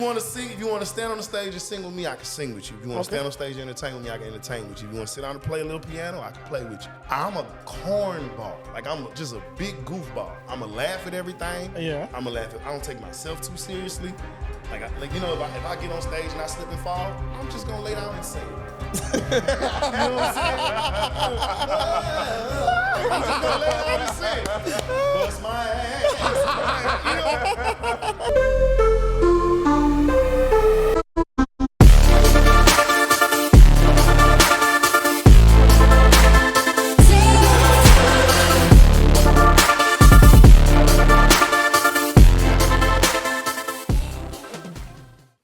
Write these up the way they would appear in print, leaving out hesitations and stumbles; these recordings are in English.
If you want to sing, if you want to stand on the stage and sing with me, I can sing with you. If you want to stand on stage and entertain with me, I can entertain with you. If you want to sit down and play a little piano, I can play with you. I'm a cornball. Like, I'm just a big goofball. I'm going to laugh at everything. Yeah. I'm going to laugh at, I don't take myself too seriously. Like you know, if I get on stage and I slip and fall, I'm just going to lay down and sing. You know what I'm saying? I'm just going to lay down and sing. Bust my ass. You know?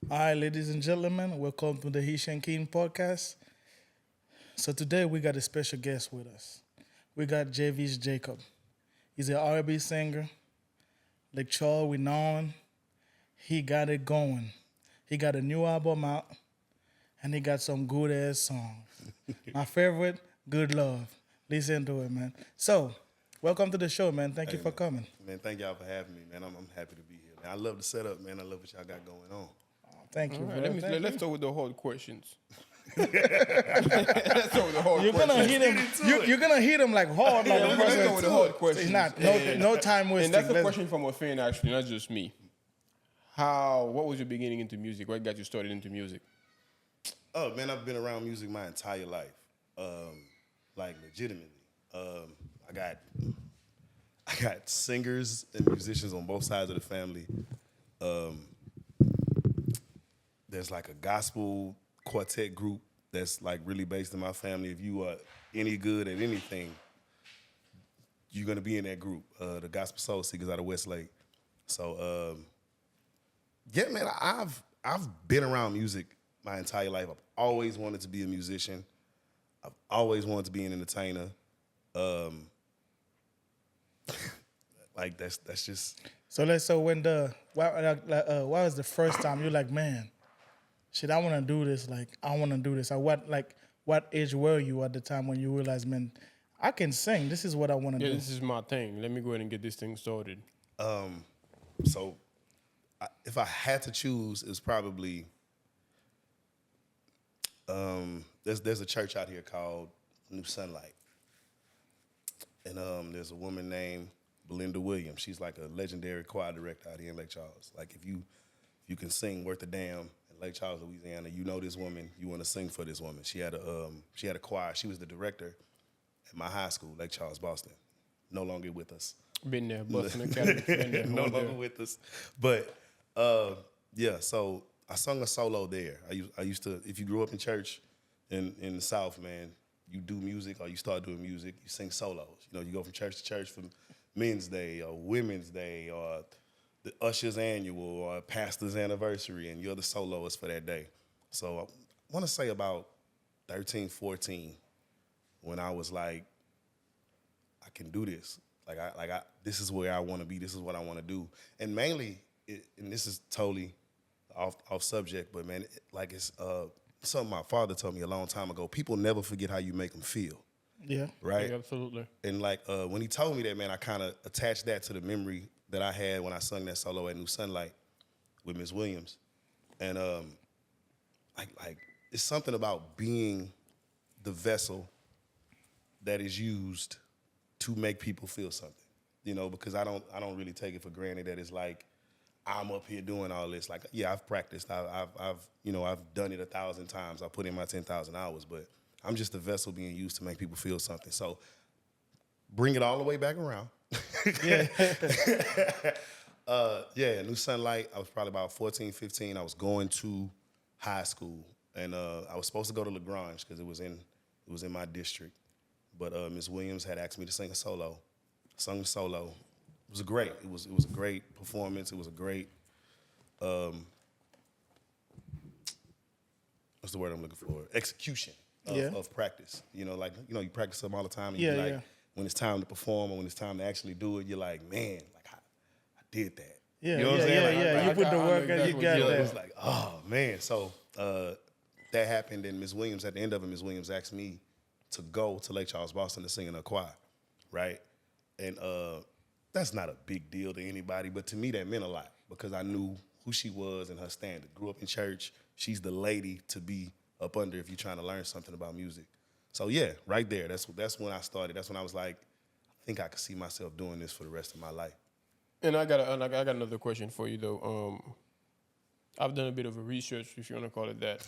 Hi, ladies and gentlemen. Welcome to the Haitian Kings Podcast. So today we got a special guest with us. We got Jarvis Jacob. He's an R&B singer, lecturer renowned. He got it going. He got a new album out, and he got some good-ass songs. My favorite, Good Love. Listen to it, man. So, welcome to the show, man. Thank you for coming. Man, thank y'all for having me, man. I'm happy to be here, man. I love the setup, man. I love what y'all got going on. Thank you, Right, bro. let's start with the hard questions. Let's start with the hard You're gonna questions. hit him. You're gonna hit him like hard. Like Let's start with the hard questions. It's not no time wasting. And that's a question from a fan, actually, not just me. What was your beginning into music? What got you started into music? Oh, man, I've been around music my entire life. Like, legitimately. I got singers and musicians on both sides of the family. There's like a gospel quartet group that's like really based in my family. If you are any good at anything, you're gonna be in that group. The Gospel Soul Seekers out of Westlake. So yeah, man, I've been around music my entire life. I've always wanted to be a musician. I've always wanted to be an entertainer. Like that's just. So when why was the first time you're like, man, shit, I want to do this. Like, I want to do this. Or what age were you at the time when you realized, man, I can sing. This is what I want to do. Yeah, this is my thing. Let me go ahead and get this thing started. So if I had to choose, it's probably there's a church out here called New Sunlight, and there's a woman named Belinda Williams. She's like a legendary choir director out here in Lake Charles. Like, if you can sing worth a damn in Lake Charles, Louisiana, you know this woman, you want to sing for this woman. She had a choir. She was the director at my high school, Lake Charles, Boston. No longer with us. Been there, Boston Academy. Been there, No longer with us. But yeah, so I sung a solo there. I used to, if you grew up in church in the South, man, you do music or you start doing music, you sing solos. You know, you go from church to church from Men's Day or Women's Day or the Usher's annual or pastor's anniversary, and you're the soloist for that day. So I want to say about 13, 14, when I was like, I can do this. This is where I want to be. This is what I want to do. And mainly, and this is totally off subject, but man, it's something my father told me a long time ago. People never forget how you make them feel. Yeah. Right? Yeah, absolutely. And when he told me that, man, I kind of attached that to the memory that I had when I sung that solo at New Sunlight with Miss Williams. And it's something about being the vessel that is used to make people feel something. You know, because I don't really take it for granted that it's like I'm up here doing all this. Like, yeah, I've practiced. I've done it 1,000 times. I put in my 10,000 hours, but I'm just a vessel being used to make people feel something. So bring it all the way back around. Yeah. New Sunlight, I was probably about 14, 15. I was going to high school, and I was supposed to go to LaGrange because it was in my district. But Ms. Williams had asked me to sing a solo. I sung a solo. It was great. It was a great performance. It was a great what's the word I'm looking for? Execution of practice. You know, you practice them all the time. And when it's time to perform or when it's time to actually do it, you're like, man, like I did that. Yeah, you know what I'm saying? You put the work and you got that. It's like, oh man. So that happened, and Ms. Williams, at the end of it, Ms. Williams asked me to go to Lake Charles, Boston to sing in a choir, right? And that's not a big deal to anybody, but to me that meant a lot because I knew who she was and her standard. Grew up in church. She's the lady to be up under if you're trying to learn something about music. So yeah, right there. That's when I started. That's when I was like, I think I could see myself doing this for the rest of my life. And I got another question for you though. I've done a bit of a research, if you want to call it that.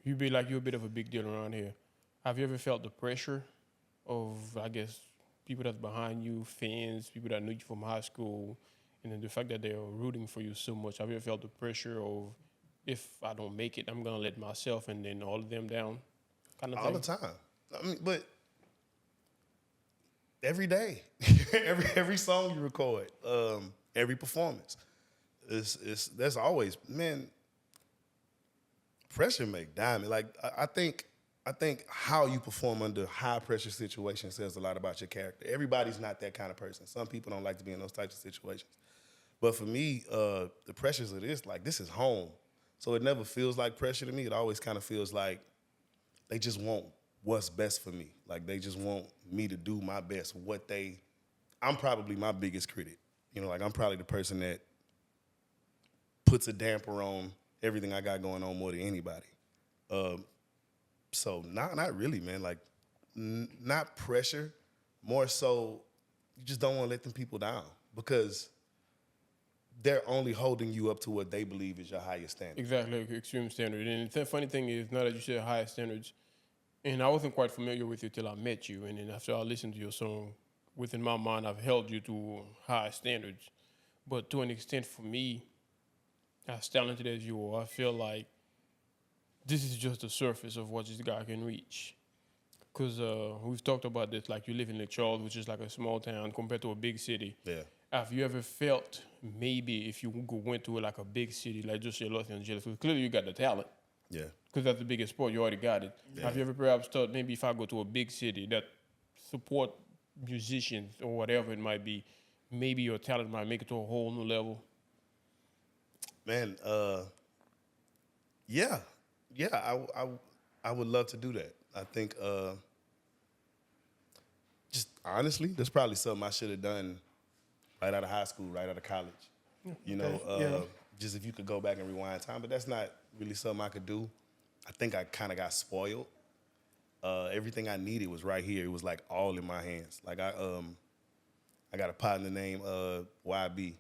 You're a bit of a big deal around here. Have you ever felt the pressure of, I guess, people that's behind you, fans, people that knew you from high school, and then the fact that they're rooting for you so much? Have you ever felt the pressure of, if I don't make it, I'm gonna let myself and then all of them down, kind of thing? All the time. I mean, but every day, every song you record, every performance, there's always, man. Pressure make diamond. Like I think how you perform under high pressure situations says a lot about your character. Everybody's not that kind of person. Some people don't like to be in those types of situations. But for me, the pressures of this is home. So it never feels like pressure to me. It always kind of feels like they just want what's best for me. Like they just want me to do my best. I'm probably my biggest critic. You know, like I'm probably the person that puts a damper on everything I got going on more than anybody. So not really, man. Like not pressure, more so you just don't want to let them people down because they're only holding you up to what they believe is your highest standard. Exactly, like extreme standard. And the funny thing is, now that you said high standards, and I wasn't quite familiar with you till I met you, and then after I listened to your song, within my mind, I've held you to high standards. But to an extent, for me, as talented as you are, I feel like this is just the surface of what this guy can reach. Because we've talked about this, like you live in Lake Charles, which is like a small town compared to a big city. Yeah. Have you ever felt maybe if you went to like a big city, like just say Los Angeles, because clearly you got the talent. Yeah. Because that's the biggest sport, you already got it. Yeah. Have you ever perhaps thought maybe if I go to a big city that support musicians or whatever it might be, maybe your talent might make it to a whole new level? Man, yeah, I would love to do that. I think, just honestly, that's probably something I should have done right out of high school, right out of college. You know, just if you could go back and rewind time, but that's not really something I could do. I think I kind of got spoiled. Everything I needed was right here. It was like all in my hands. Like I got a partner named YB.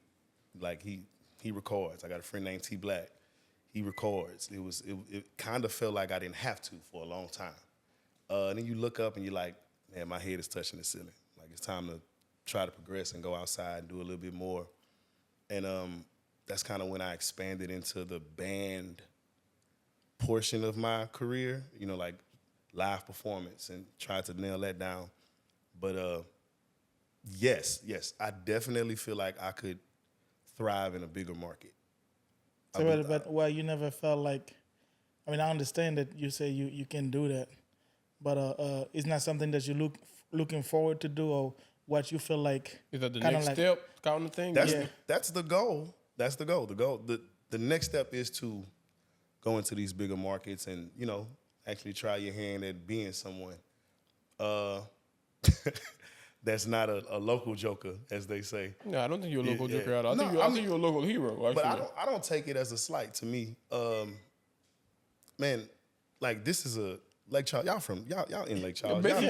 Like he records. I got a friend named T Black. He records. It kind of felt like I didn't have to for a long time. Then you look up and you're like, man, my head is touching the ceiling. Like it's time to try to progress and go outside and do a little bit more. And that's kind of when I expanded into the band portion of my career, you know, like live performance, and tried to nail that down. But yes, I definitely feel like I could thrive in a bigger market. So, but why you never felt like, I mean, I understand that you say you can do that, but it's not something that you looking forward to do, or what you feel like. Is that the next step kind of thing? That's the goal. That's the goal. The next step is to go into these bigger markets and, you know, actually try your hand at being someone. That's not a local joker, as they say. No, I don't think you're a local joker at all. I think you're a local hero. Actually. But I don't take it as a slight to me. Man, like this is a Lake Charles. Y'all in Lake Charles. Trust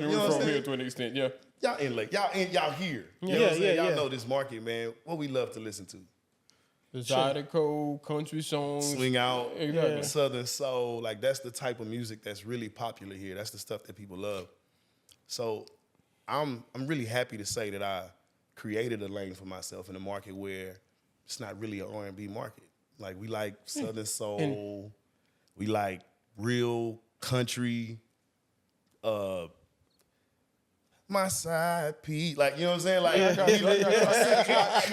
me, we're from here to an extent. Yeah. Y'all in Lake. Y'all here. You know what I'm saying? Y'all know this market, man. What we love to listen to. The Zydeco, country songs, swing out, Southern soul. Like that's the type of music that's really popular here. That's the stuff that people love. So I'm really happy to say that I created a lane for myself in a market where it's not really an R&B market. Like we like Southern soul, we like real country, my side Pete, like, you know what I'm saying? Like, I got you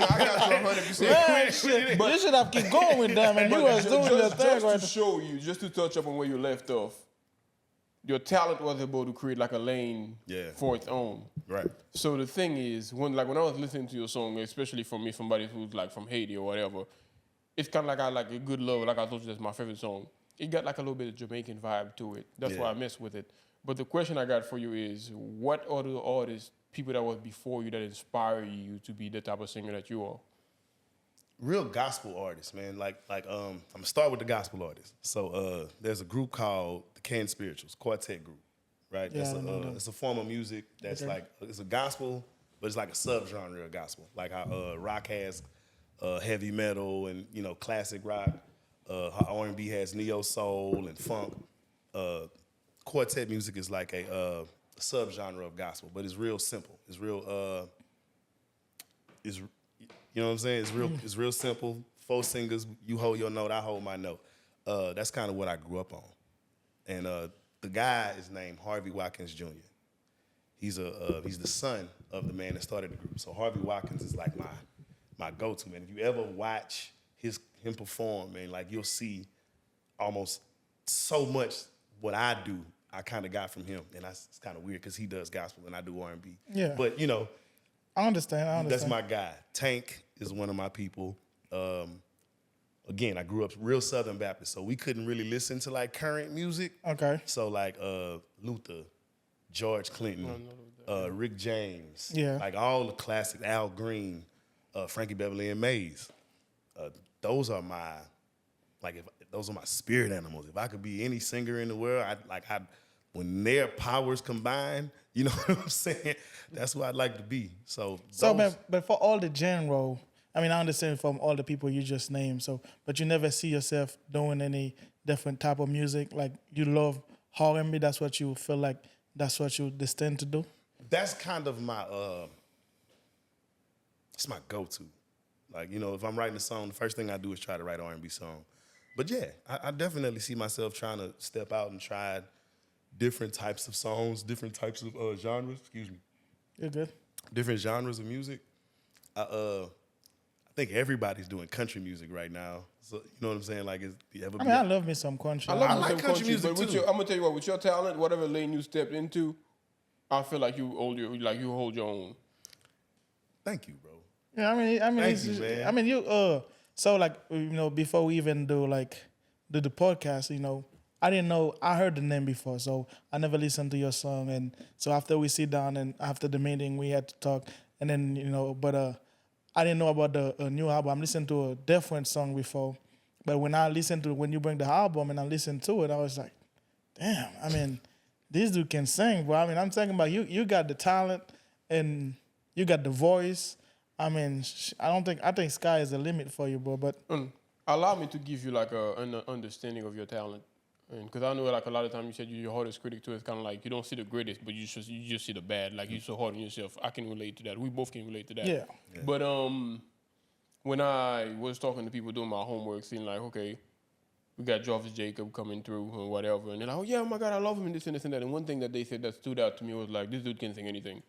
100%. But you should have keep going with them, and you was doing your thing right. To show you, just to touch up on where you left off, your talent was able to create like a lane for its own. Right. So the thing is, when I was listening to your song, especially from me, somebody who's like from Haiti or whatever, it's kind of like I like a good love. Like I told you, that's my favorite song. It got like a little bit of Jamaican vibe to it. That's why I mess with it. But the question I got for you is, what other artists, people that was before you, that inspire you to be the type of singer that you are? real gospel artists, man. I'm gonna start with the gospel artists. So there's a group called the Can Spirituals, quartet group, right? Yeah, It's a form of music that's Okay. like it's a gospel, but it's like a subgenre of gospel, like how rock has heavy metal and classic rock. How R&B has neo soul and funk. Quartet music is like a subgenre of gospel, but it's real simple. It's real. It's You know what I'm saying? It's real simple. 4 singers, you hold your note, I hold my note. That's kind of what I grew up on. And the guy is named Harvey Watkins Jr. He's the son of the man that started the group. So Harvey Watkins is like my go-to, man. If you ever watch him perform, man, like you'll see almost so much what I do, I kind of got from him. And it's kind of weird because he does gospel and I do R&B. Yeah. But, I understand. that's my guy. Tank is one of my people. Again, I grew up real Southern Baptist, so we couldn't really listen to like current music. Okay. So like Luther, George Clinton, Rick James, Yeah. like all the classics, Al Green, Frankie Beverly and Mays. Those are my those are my spirit animals. If I could be any singer in the world, when their powers combine, you know what I'm saying? That's what I'd like to be. So but for all the genre, I mean, I understand from all the people you just named. So, but you never see yourself doing any different type of music. Like you love R&B. That's what you feel like. That's what you're destined to do. that's kind of my it's my go-to. Like, if I'm writing a song, the first thing I do is try to write an R&B song. But yeah, I definitely see myself trying to step out and try different types of songs, different types of genres. Excuse me. You're good. Different genres of music. I think everybody's doing country music right now. So you know what I'm saying? Like, I love me some country. I love I me like some country music but too. I'm gonna tell you what, with your talent, whatever lane you stepped into, I feel like you hold your own. Thank you, bro. Yeah, I mean, Thank it's you, just- man. I mean, so like, before we even do the podcast, I didn't know, I heard the name before, so I never listened to your song. And so after we sit down and after the meeting, we had to talk. And then, but I didn't know about the new album. I listened to a different song before. But when you bring the album and I listened to it, I was like, damn, I mean, this dude can sing, bro. I mean, I'm talking about you got the talent and you got the voice. I mean, I think sky is the limit for you, bro. But Allow me to give you like an understanding of your talent, because I know like a lot of times you said you're your hardest critic too. It's kind of like you don't see the greatest, but you just see the bad. Like you're so hard on yourself. I can relate to that. We both can relate to that. Yeah. But when I was talking to people doing my homework, seeing like, okay, we got Jarvis Jacob coming through and whatever, and they're like, oh yeah, oh my God, I love him and this and this and that. And one thing that they said that stood out to me was like, this dude can sing anything.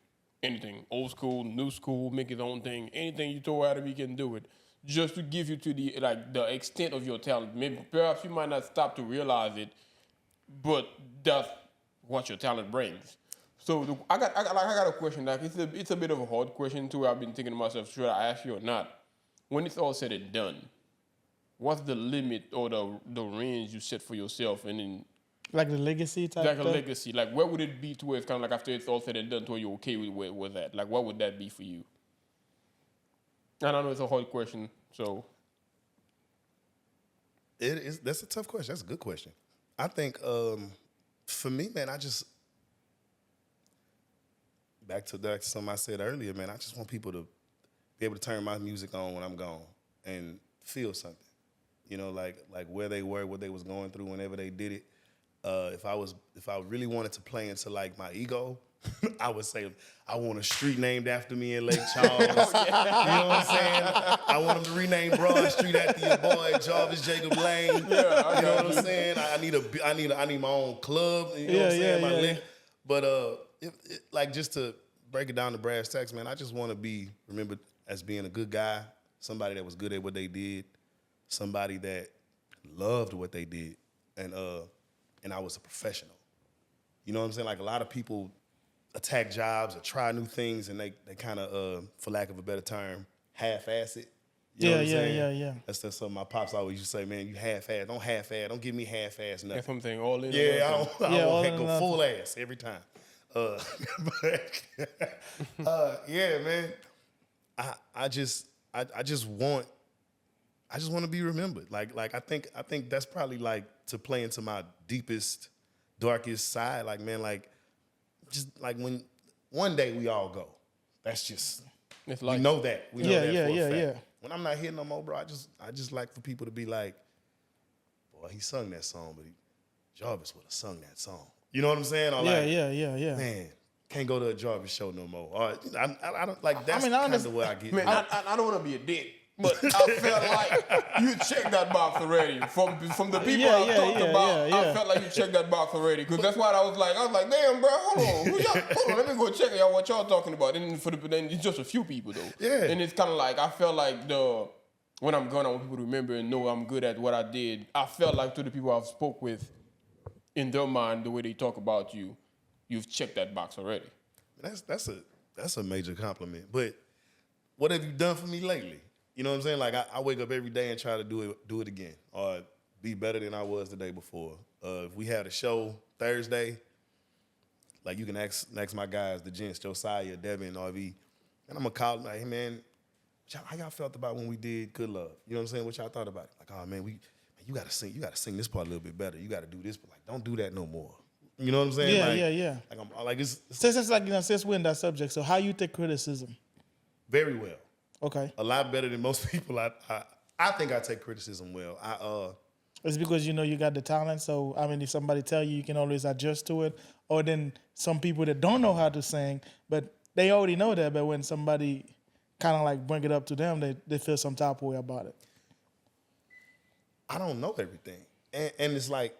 Anything, old school, new school, make his own thing. Anything you throw at him, he can do it. Just to give you to the extent of your talent. Maybe perhaps you might not stop to realize it, but that's what your talent brings. So I got a question. Like it's a bit of a hard question too. I've been thinking to myself, should I ask you or not? When it's all said and done, what's the limit or the range you set for yourself, and then like the legacy type like a thing? legacy, like where would it be to where it's kind of like after it's all said and done to where you're okay with that? Like what would that be for you? And I know it's a hard question, so It is. That's a tough question. That's a good question. I think for me, man, I just back to something I said earlier, man. I just want people to be able to turn my music on when I'm gone and feel something. Like where they were, what they was going through whenever they did it. If I really wanted to play into like my ego, I would say I want a street named after me in Lake Charles. You know what I'm saying? I want them to rename Broad Street after your boy Jarvis Jacob Lane. Yeah, you know what I'm saying? I need my own club. You know what I'm saying? My link. But like just to break it down to brass tacks, man, I just want to be remembered as being a good guy, somebody that was good at what they did, somebody that loved what they did, and I was a professional. You know what I'm saying? Like a lot of people attack jobs or try new things, and they kind of, for lack of a better term, half-ass it. You know what I'm saying? Yeah. That's something my pops always used to say, man, you half-ass. Don't half-ass. Don't give me half-ass nothing. that's something all in. Yeah, I all want in to go nothing. full ass every time. Yeah, man. I just want I just want to be remembered. Like I think that's probably like to play into my deepest, darkest side. Like, man, like just like when one day we all go. That's just It's we like know that. We know that for a fact. yeah. When I'm not here no more, bro, I just like for people to be like, boy, he sung that song, but Jarvis would have sung that song. You know what I'm saying? Or Yeah. Man, can't go to a Jarvis show no more. Or I don't like that's I kind of where I get. Man, I don't want to be a dick, but I felt like you checked that box already. From the people I've talked about, I felt like you checked that box already. Because that's why I was like, damn, bro, hold on, let me go check y'all what y'all talking about. Then then it's just a few people though. Yeah. And it's kind of like I felt like when I'm gone, I want people to remember and know I'm good at what I did. I felt like to the people I've spoke with, in their mind, the way they talk about you, you've checked that box already. That's a major compliment. But what have you done for me lately? You know what I'm saying? Like I wake up every day and try to do it again or be better than I was the day before. If we had a show Thursday, like you can ask my guys, the gents, Josiah, Devin, RV, and I'm gonna call them like, hey man, how y'all felt about when we did Good Love? You know what I'm saying? What y'all thought about it? Like, oh man, you gotta sing this part a little bit better. You gotta do this, but like don't do that no more. You know what I'm saying? Yeah. Like I'm like it's Since like since we're in that subject, so how you take criticism? very well. Okay. A lot better than most people. I think I take criticism well. It's because you got the talent. So I mean, if somebody tell you, you can always adjust to it. Or then some people that don't know how to sing, but they already know that. But when somebody kind of like bring it up to them, they feel some type of way about it. I don't know everything, and it's like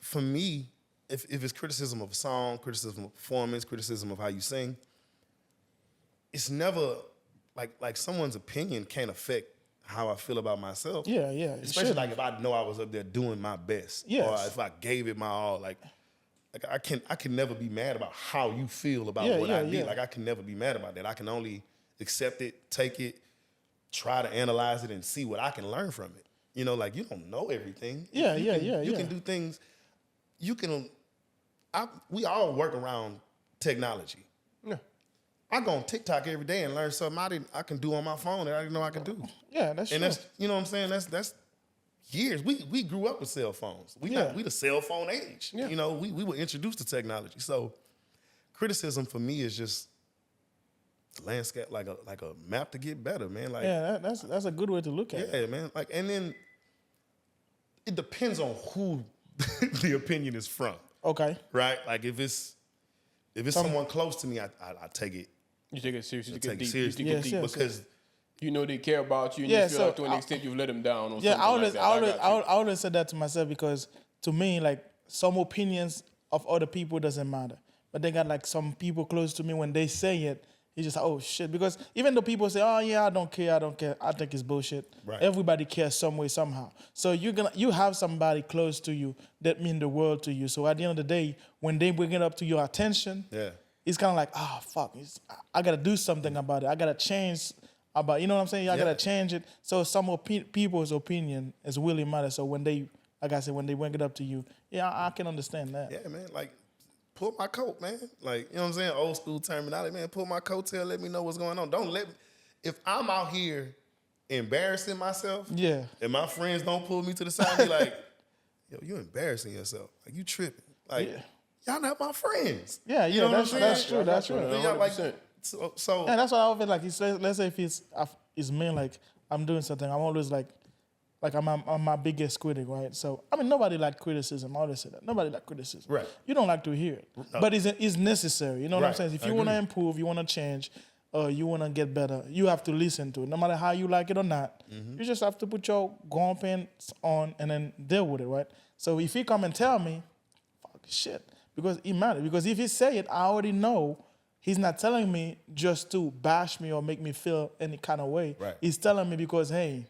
for me, if it's criticism of a song, criticism of performance, criticism of how you sing, it's never like someone's opinion can't affect how I feel about myself. Yeah. Especially like if I know I was up there doing my best, Yes. or if I gave it my all. Like I can never be mad about how you feel about what I did. Yeah. Like I can never be mad about that. I can only accept it, take it, try to analyze it, and see what I can learn from it. Like you don't know everything. Yeah. You can do things. We all work around technology. Yeah. I go on TikTok every day and learn something I can do on my phone that I didn't know I could do. Yeah, that's And true. that's what I'm saying. That's years. We grew up with cell phones. We the cell phone age. Yeah. We were introduced to technology. So criticism for me is just landscape, like a map to get better, man. Like that's a good way to look at it. yeah, man. Like, and then it depends on who the opinion is from. Okay. Right? Like if it's someone close to me, I take it. You take it seriously. You take it deep. seriously. You take it deep Because they care about you, and Yeah, you feel so like to an extent you've let them down. Or Yeah, something I always said that to myself because to me, like some opinions of other people doesn't matter, but they got like some people close to me when they say it, it's just like, oh shit. Because even though people say, oh yeah, I don't care, I think it's bullshit. Right. Everybody cares some way somehow. So you have somebody close to you that mean the world to you. So at the end of the day, when they bring it up to your attention, it's kind of like, oh fuck, I gotta do something about it. I gotta change. You know what I'm saying? I gotta change it. So some people's opinion is really matter. So when they, like I said, when they bring it up to you, I can understand that. yeah, man, like pull my coat, man. Like, you know what I'm saying? Old school terminology, man. Pull my coattail, let me know what's going on. Don't let me, if I'm out here embarrassing myself, and my friends don't pull me to the side and be like, yo, you embarrassing yourself. Like, you tripping. Like, y'all not my friends. Yeah, you know that's true. That's true. Y'all like, so Yeah, that's what I feel like. Let's say if it's me, like I'm doing something, I'm always like I'm my biggest critic, right? So I mean, nobody like criticism. I always say that nobody like criticism. Right. You don't like to hear it, but it's necessary. You know what I'm saying? If you want to improve, you want to change, you want to get better, you have to listen to it. No matter how you like it or not, you just have to put your grown pants on and then deal with it, right? So if he come and tell me, fuck shit, because it matters. Because if he say it, I already know. He's not telling me just to bash me or make me feel any kind of way. Right. He's telling me because, hey,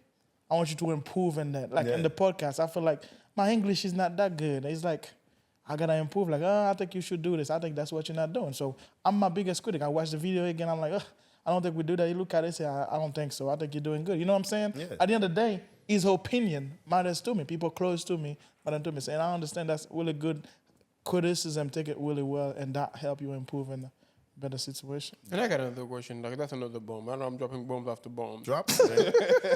I want you to improve in that. Like in the podcast, I feel like my English is not that good. It's like, I got to improve. Like, I think you should do this. I think that's what you're not doing. So I'm my biggest critic. I watch the video again. I'm like, I don't think we do that. You look at it and say, I don't think so. I think you're doing good. You know what I'm saying? Yeah. At the end of the day, his opinion matters to me. People close to me matter to me. And I understand that's really good criticism. Take it really well and that help you improve and better situation. And I got another question. Like that's another bomb. I know I'm dropping bombs after bombs. Drop it, man.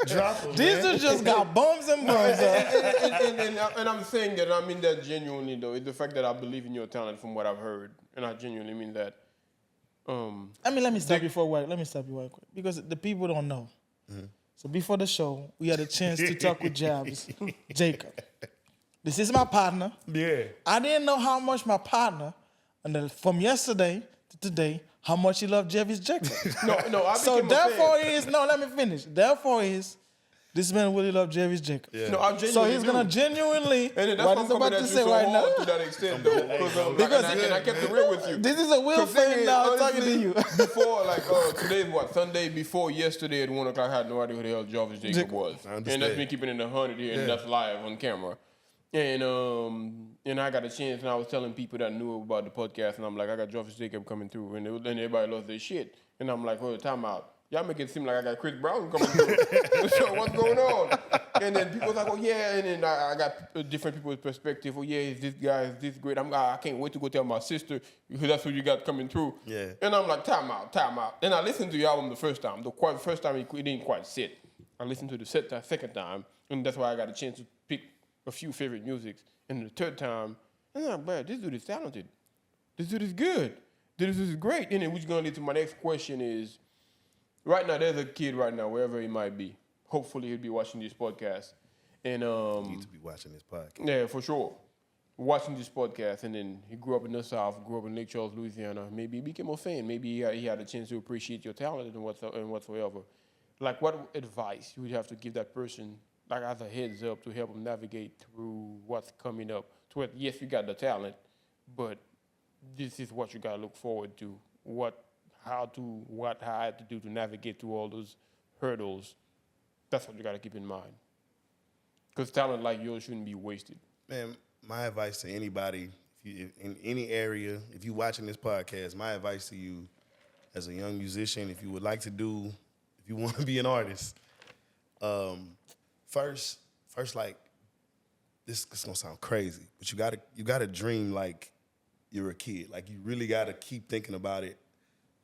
Drop it, These man. two just got bums and bums. And I'm saying that I mean that genuinely though. It's the fact that I believe in your talent from what I've heard, and I genuinely mean that. I mean, let me stop you for a while. Let me stop you right quick because the people don't know. Mm-hmm. So before the show, we had a chance to talk with Jarvis, Jacob. This is my partner. Yeah. I didn't know how much my partner, and then from yesterday to today, how much he loved Jarvis Jacob. No. I So became a therefore fan. let me finish. Therefore this man really loved Jarvis Jacob. Yeah. No, I So genuinely he's gonna do. genuinely And then that's what why he's I'm about coming to at you say so right hard now. to that extent, though. Because I kept it real with you. This is a Will fan now talking to you. Before, like, today's what, Sunday? Before yesterday at 1 o'clock, I had no idea who the hell Jarvis Jacob was. I understand. And that's me keeping it 100 here, and that's live on camera. And I got a chance, and I was telling people that knew about the podcast, and I'm like, I got Jarvis Jacob coming through, and then everybody lost their shit. And I'm like, well, time out. Y'all make it seem like I got Chris Brown coming through. So what's going on? And then people was like, oh, yeah. And then I got different people's perspective. Oh, yeah, is this guy is this great? I can't wait to go tell my sister because that's who you got coming through. Yeah. And I'm like, time out. And I listened to your album the first time. The first time it didn't quite sit. I listened to the second time, and that's why I got a chance to pick a few favorite musics. And the third time, I'm like, man, this dude is talented. This dude is good. This is great. And then which is going to lead to my next question is, right now, there's a kid right now, wherever he might be. Hopefully, he'll be watching this podcast. And You need to be watching this podcast. yeah, for sure. Watching this podcast, and then he grew up in the South, grew up in Lake Charles, Louisiana. Maybe he became a fan. Maybe he had a chance to appreciate your talent and whatsoever. Like, what advice you would have to give that person, like as a heads up, to help him navigate through what's coming up? To it, yes, you got the talent, but this is what you got to look forward to. What I had to do to navigate through all those hurdles. That's what you got to keep in mind. Because talent like yours shouldn't be wasted. Man, my advice to anybody, if in any area, if you're watching this podcast, my advice to you as a young musician, if you would like to if you want to be an artist, first, like, this is gonna sound crazy, but you gotta dream like you're a kid. Like, you really gotta keep thinking about it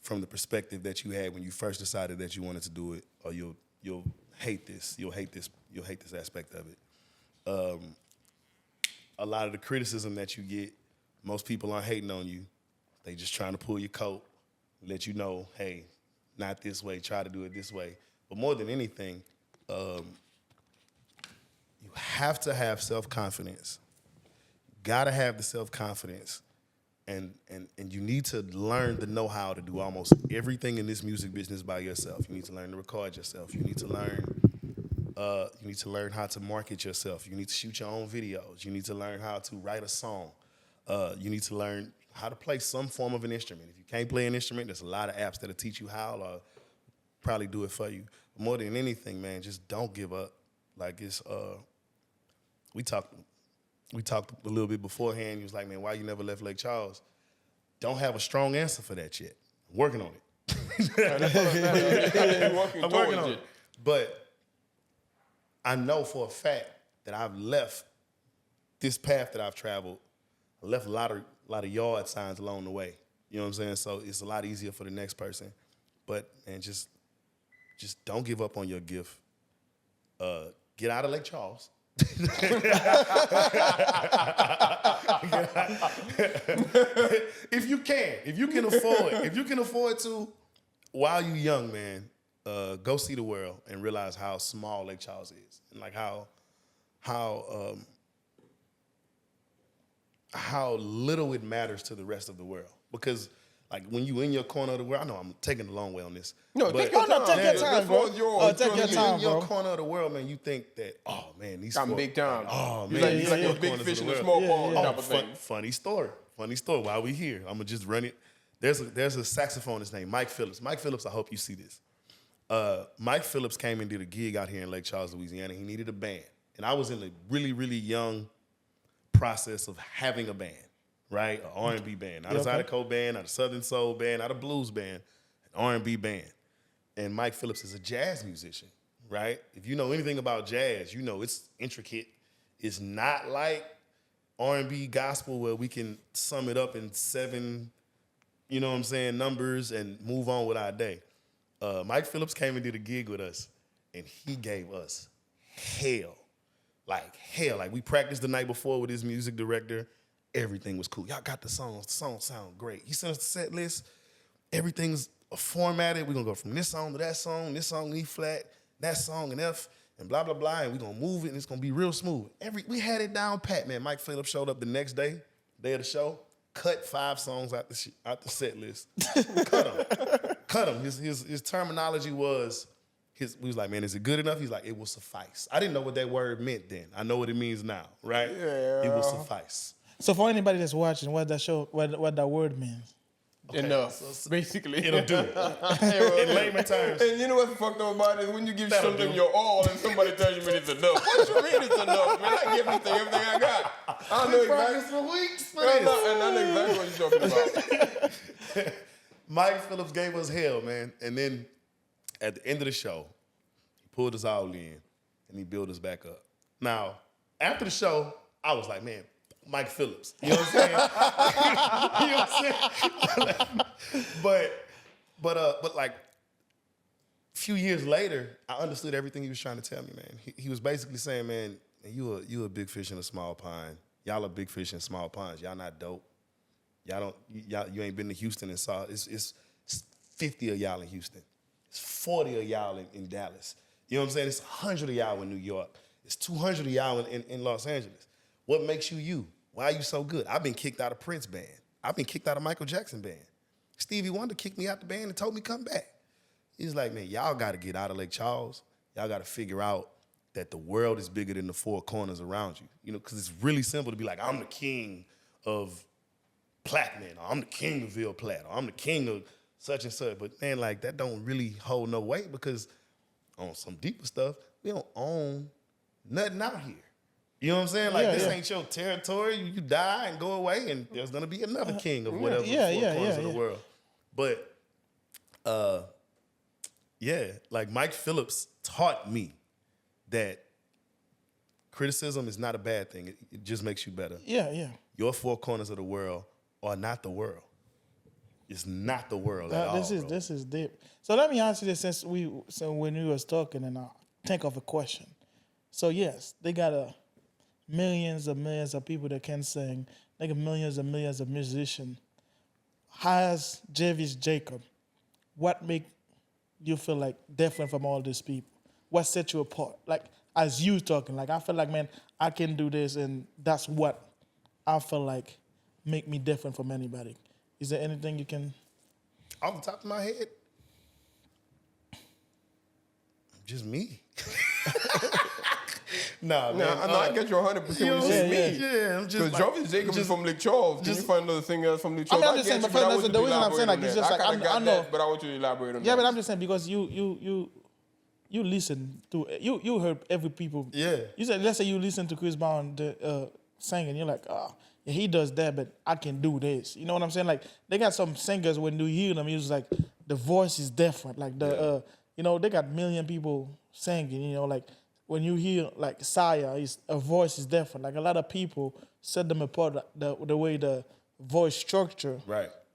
from the perspective that you had when you first decided that you wanted to do it, or you'll hate this. You'll hate this aspect of it. A lot of the criticism that you get, most people aren't hating on you. They just trying to pull your coat, let you know, hey, not this way, try to do it this way. But more than anything, you have to have self-confidence. Gotta have the self-confidence. And you need to learn the know-how to do almost everything in this music business by yourself. You need to learn to record yourself. You need to learn how to market yourself. You need to shoot your own videos. You need to learn how to write a song. You need to learn how to play some form of an instrument. If you can't play an instrument, there's a lot of apps that'll teach you how or probably do it for you. But more than anything, man, just don't give up. Like, it's we talked a little bit beforehand. He was like, man, why you never left Lake Charles? Don't have a strong answer for that yet. I'm working on it. I'm working on it. But I know for a fact that I've left this path that I've traveled. I left a lot of yard signs along the way. You know what I'm saying? So it's a lot easier for the next person. But, man, just don't give up on your gift. Get out of Lake Charles. If you can afford to, while you young, man, go see the world and realize how small Lake Charles is, and like how little it matters to the rest of the world. Because, like, when you in your corner of the world, I know I'm taking the long way on this. No, but take your time. Take your time, bro. Take your time, in your bro. corner of the world, man, you think that, oh man, these I'm folk- big time. Oh You man, like, these you like four a big corners fish of in the a world. small pond type of Fun, thing. funny story. While we here, I'm gonna just run it. There's a saxophonist named Mike Phillips. Mike Phillips, I hope you see this. Mike Phillips came and did a gig out here in Lake Charles, Louisiana. He needed a band, and I was in a really, really young process of having a band, right? An R&B band, not a Zydeco band, not a Southern Soul band, not a blues band, an R&B band. And Mike Phillips is a jazz musician, right? If you know anything about jazz, you know it's intricate. It's not like R&B gospel where we can sum it up in 7 you know what I'm saying, numbers and move on with our day. Mike Phillips came and did a gig with us, and he gave us hell. Like hell. Like we practiced the night before with his music director. Everything was cool. Y'all got the songs. The songs sound great. He sent us the set list. Everything's formatted. We're going to go from this song to that song, this song in E flat, that song in F, and blah, blah, blah. And we're going to move it, and it's going to be real smooth. We had it down pat, man. Mike Phillips showed up the next day of the show, cut 5 songs out the set list. Cut them. His terminology was, we was like, man, is it good enough? He's like, it will suffice. I didn't know what that word meant then. I know what it means now, right? Yeah. It will suffice. So for anybody that's watching, what that word means? Okay. Enough, basically. It'll do it. In layman terms. And you know what's fucked up about it is when you give something your all and somebody tells you it's enough. What you mean it's enough, man? I give everything I got. I know exactly. For weeks, And I know exactly what you're talking about. Mike Phillips gave us hell, man. And then at the end of the show, he pulled us all in and he built us back up. Now, after the show, I was like, man, Mike Phillips. You know what I'm saying? You know what I'm saying? but like a few years later, I understood everything he was trying to tell me, man. He was basically saying, man, you a big fish in a small pond. Y'all are big fish in small ponds. Y'all not dope. You ain't been to Houston and saw it's 50 of y'all in Houston. It's 40 of y'all in Dallas. You know what I'm saying? It's 100 of y'all in New York. It's 200 of y'all in Los Angeles. What makes you you? Why are you so good? I've been kicked out of Prince band. I've been kicked out of Michael Jackson band. Stevie Wonder kicked me out the band and told me come back. He's like, man, y'all got to get out of Lake Charles. Y'all got to figure out that the world is bigger than the 4 corners around you. You know, because it's really simple to be like, I'm the king of Plaquemine, or I'm the king of Ville Platte, or I'm the king of such and such. But man, like that don't really hold no weight because on some deeper stuff, we don't own nothing out here. You know what I'm saying? Like this ain't your territory. You die and go away, and there's gonna be another king of whatever 4 corners of the world. But like Mike Phillips taught me that criticism is not a bad thing. It just makes you better. Yeah. Your 4 corners of the world are not the world. It's not the world at all. This is deep. So let me ask you this, since when we was talking, and I think of a question. So yes, they got millions of people that can sing. They got millions and millions of musicians. As Jarvis Jacob, what make you feel like different from all these people? What set you apart? Like as you talking, like I feel like, man, I can do this, and that's what I feel like make me different from anybody. Is there anything you can? Off the top of my head, just me. Nah, man. I get you 100% when you say me. Yeah, I'm just because Jarvis Jacob is from Lake Charles. Can you find another singer from Lake Charles? I mean, I'm just saying, but that's the reason I'm saying, like, it's just like, I know. But I want you to elaborate on that. Yeah, but I'm just saying, because you listen to, you heard every people. Yeah. You said, let's say you listen to Chris Brown singing, you're like, yeah, he does that, but I can do this. You know what I'm saying? Like, they got some singers, when you hear them, it's like, the voice is different. Like, you know, they got million people singing, you know, like, when you hear like Saya, a voice is different. Like a lot of people set them apart the way the voice structure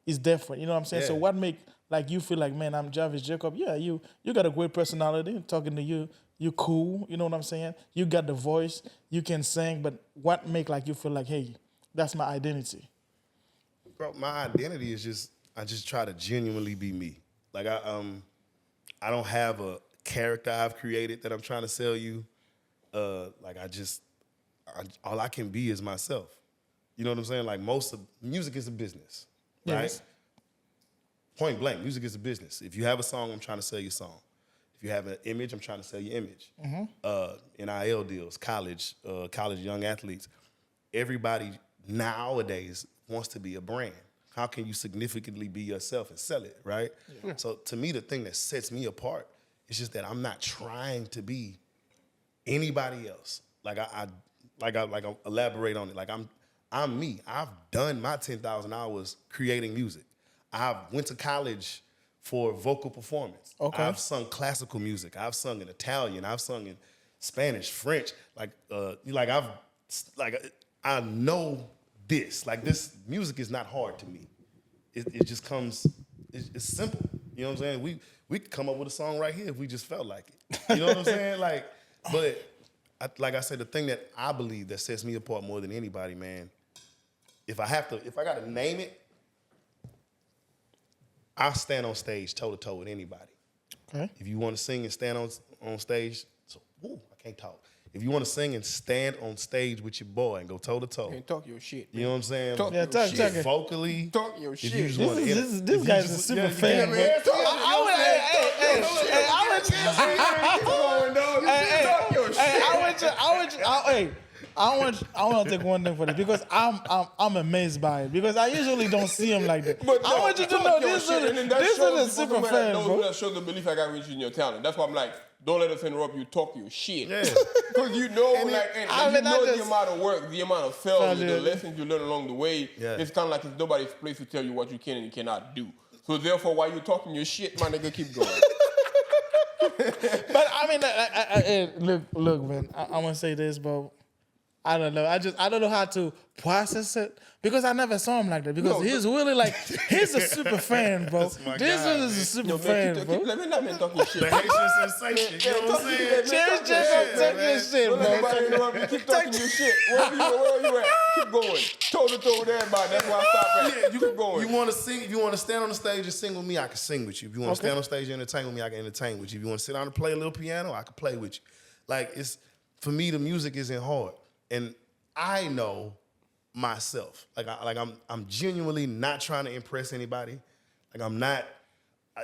is different. You know what I'm saying? Yeah. So what make like you feel like, man, I'm Jarvis Jacob? Yeah, you got a great personality. Talking to you, you cool. You know what I'm saying? You got the voice, you can sing. But what make like you feel like, hey, that's my identity? Bro, my identity is I just try to genuinely be me. Like I don't have a character I've created that I'm trying to sell you. Like all I can be is myself. You know what I'm saying? Like most of music is a business, right? Yes. Point blank, music is a business. If you have a song, I'm trying to sell your song. If you have an image, I'm trying to sell your image. Mm-hmm. NIL deals, college young athletes. Everybody nowadays wants to be a brand. How can you significantly be yourself and sell it, right? Yeah. So to me, the thing that sets me apart is just that I'm not trying to be anybody else. Like I elaborate on it. Like I'm me. I've done my 10,000 hours creating music. I went to college for vocal performance. Okay. I've sung classical music. I've sung in Italian. I've sung in Spanish, French. I know this. Like this music is not hard to me. it just comes. It's simple. You know what I'm saying? We could come up with a song right here if we just felt like it. You know what I'm saying? Like, but like I said, the thing that I believe that sets me apart more than anybody, man. If I gotta name it, I'll stand on stage toe to toe with anybody. Okay. If you want to sing and stand on stage, I can't talk. If you want to sing and stand on stage with your boy and go toe to toe, And talk your shit. you know what I'm saying? Talk your shit. Vocally, Talk your if shit. you just want to, This guy's a super fan, bro. I want to take one thing for this because I'm amazed by it because I usually don't see him like that. But I want you to know this is a super fan, bro. That shows the belief I got with you in your talent. That's why I'm like, don't let us interrupt you. Talk your shit. Yeah. Because you know, And you know the amount of work, the amount of failures, the lessons you learn along the way. Yeah. It's kind of like it's nobody's place to tell you what you can and you cannot do. So therefore, while you're talking your shit, my nigga, keep going. But I mean, look, man. I want to say this, but I don't know. I don't know how to process it because I never saw him like that. Because he's really like he's a super fan, bro. That's my This guy, one is a super fan, bro. Let me talk your shit. the Haitian sensation. You know what I'm saying? Cheers, take your shit, Don't let bro. nobody interrupt you. Keep talking your shit. Wherever you at, keep going. Toe to toe with everybody. That's why I stop at. You Keep going. You want to sing? If you want to stand on the stage and sing with me, I can sing with you. If you want to stand on stage and entertain with me, I can entertain with you. If you want to sit down and play a little piano, I can play with you. Like it's for me, the music isn't hard, and I know myself. I'm genuinely not trying to impress anybody. Like I'm not.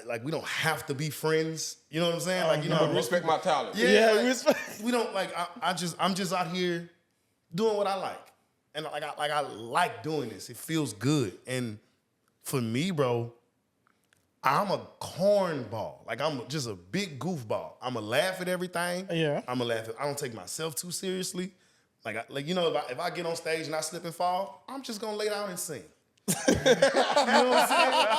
Like we don't have to be friends. You know what I'm saying? Like you know, But respect my talent. yeah, Yeah, like, we don't like. I'm just out here doing what I like, and I like doing this. It feels good, and for me, bro, I'm a cornball. Like I'm just a big goofball. I'ma laugh at everything. Yeah. I'ma laugh at. I don't take myself too seriously. Like you know, if I get on stage and I slip and fall, I'm just gonna lay down and sing. You know what I'm saying? Like,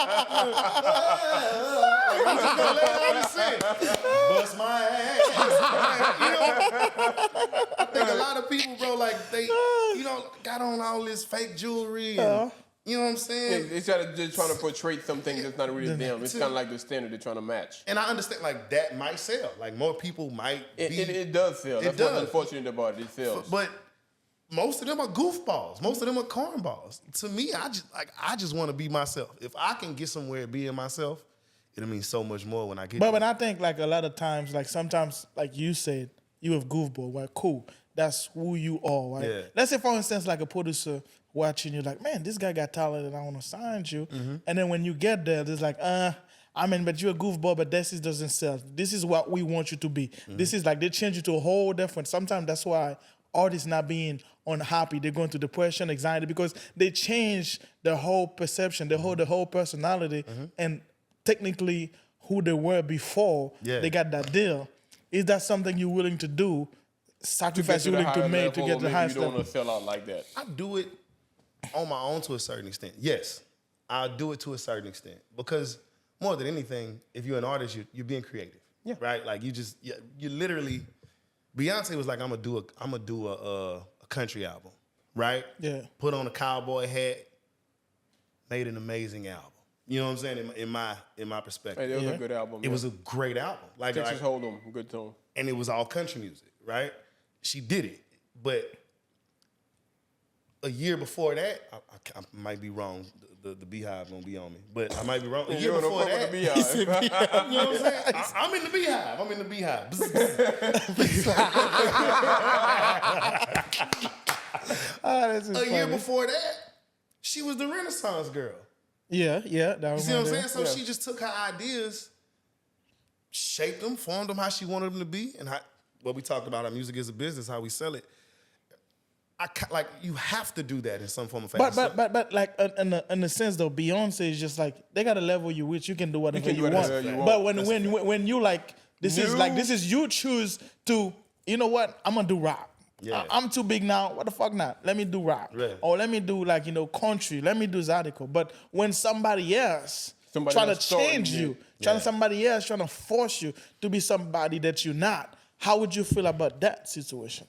I'm just gonna lay down and sing. Bust my ass. You know, I think a lot of people, bro, like they, you know, got on all this fake jewelry and you know what I'm saying? It's just trying to portray something that's not really them. It's kind of like the standard they're trying to match. And I understand, like, that might sell. Like, more people might be. It does sell. That's what's unfortunate about it. It sells. But most of them are goofballs. Most of them are cornballs. To me, I just want to be myself. If I can get somewhere being myself, it'll mean so much more when I get there. But I think like a lot of times, like sometimes, like you said, you have goofball. Right? Cool. That's who you are. Right? Yeah. Let's say, for instance, like a producer watching you, like, man, this guy got talent and I want to sign you. Mm-hmm. And then when you get there, there's like, I mean, but you're a goofball, but this doesn't sell. This is what we want you to be. Mm-hmm. This is like, they change you to a whole different. Sometimes that's why artists not being unhappy. They're going to depression, anxiety, because they change the whole perception, the whole personality, and technically who they were before they got that deal. Is that something you're willing to do? Sacrifice you're willing to make to get to the highest level. You don't level? want to sell out like that. I do it on my own to a certain extent. Yes, I'll do it to a certain extent because more than anything, if you're an artist, you're being creative, right? Like you literally. Beyonce was like, I'm gonna do a country album, right? Yeah. Put on a cowboy hat, made an amazing album. You know what I'm saying? In my perspective, Hey, it was a good album. it was a great album. Texas Hold'em, good tone. And it was all country music, right? She did it, but a year before that, I might be wrong. The Beehive gonna be on me, but I might be wrong. A year before that, you know what I'm saying? I'm in the Beehive. I'm in the Beehive. A year before that, she was the Renaissance girl. Yeah. That You see what I'm saying? So she just took her ideas, shaped them, formed them how she wanted them to be, and what we talked about, our music is a business, how we sell it. Like you have to do that in some form of fashion. But like in the sense though, Beyonce is just like they got a level you which you can do whatever you want. But when you like this is you choose to, you know what, I'm gonna do rap. Yeah. I'm too big now. What the fuck not? Let me do rap. Right. Or let me do like, country. Let me do Zydeco. But when somebody else trying to change you, somebody else trying to force you to be somebody that you're not, how would you feel about that situation?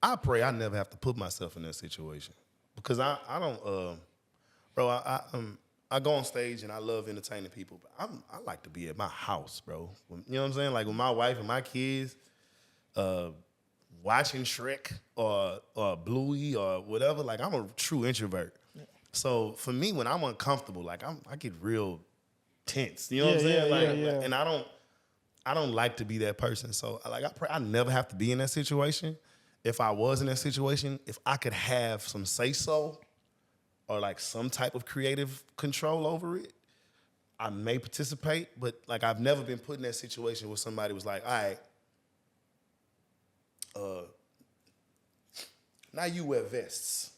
I pray I never have to put myself in that situation because I don't Bro, I go on stage and I love entertaining people, but I like to be at my house, bro. You know what I'm saying? Like with my wife and my kids, watching Shrek or Bluey or whatever. Like I'm a true introvert. Yeah. So for me, when I'm uncomfortable, like I get real tense. You know what I'm saying? Like, and I don't like to be that person. So like I never have to be in that situation. If I was in that situation, if I could have some say-so or like some type of creative control over it, I may participate, but like I've never been put in that situation where somebody was like, all right, now you wear vests.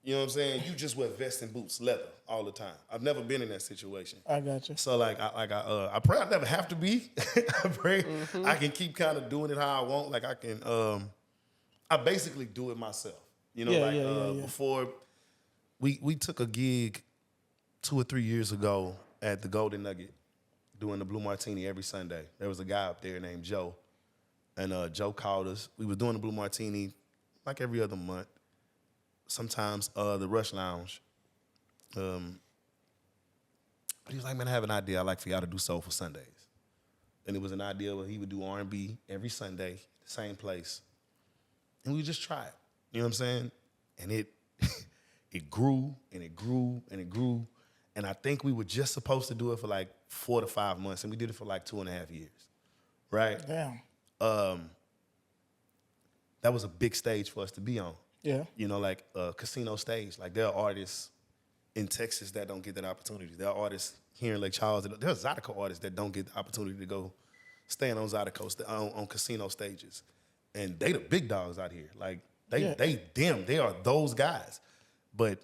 You know what I'm saying? You just wear vests and boots, leather, all the time. I've never been in that situation. I got you. So I pray I never have to be. I pray I can keep kind of doing it how I want. Like I can, I basically do it myself. You know, before we took a gig 2 or 3 years ago at the Golden Nugget doing the Blue Martini every Sunday. There was a guy up there named Joe, and Joe called us. We were doing the Blue Martini like every other month. Sometimes the Rush Lounge. He was like, man, I have an idea. I'd like for y'all to do Soulful Sundays. And it was an idea where he would do R&B every Sunday, the same place. And we just try it. You know what I'm saying? And it it grew and it grew and it grew. And I think we were just supposed to do it for like 4 to 5 months. And we did it for like 2.5 years. Right? Damn. That was a big stage for us to be on. Yeah. You know, like casino stage. Like there are artists in Texas that don't get that opportunity. There are artists here in Lake Charles. There are Zydeco artists that don't get the opportunity to go stand on Zydeco, on casino stages. And they the big dogs out here. Like they are those guys. But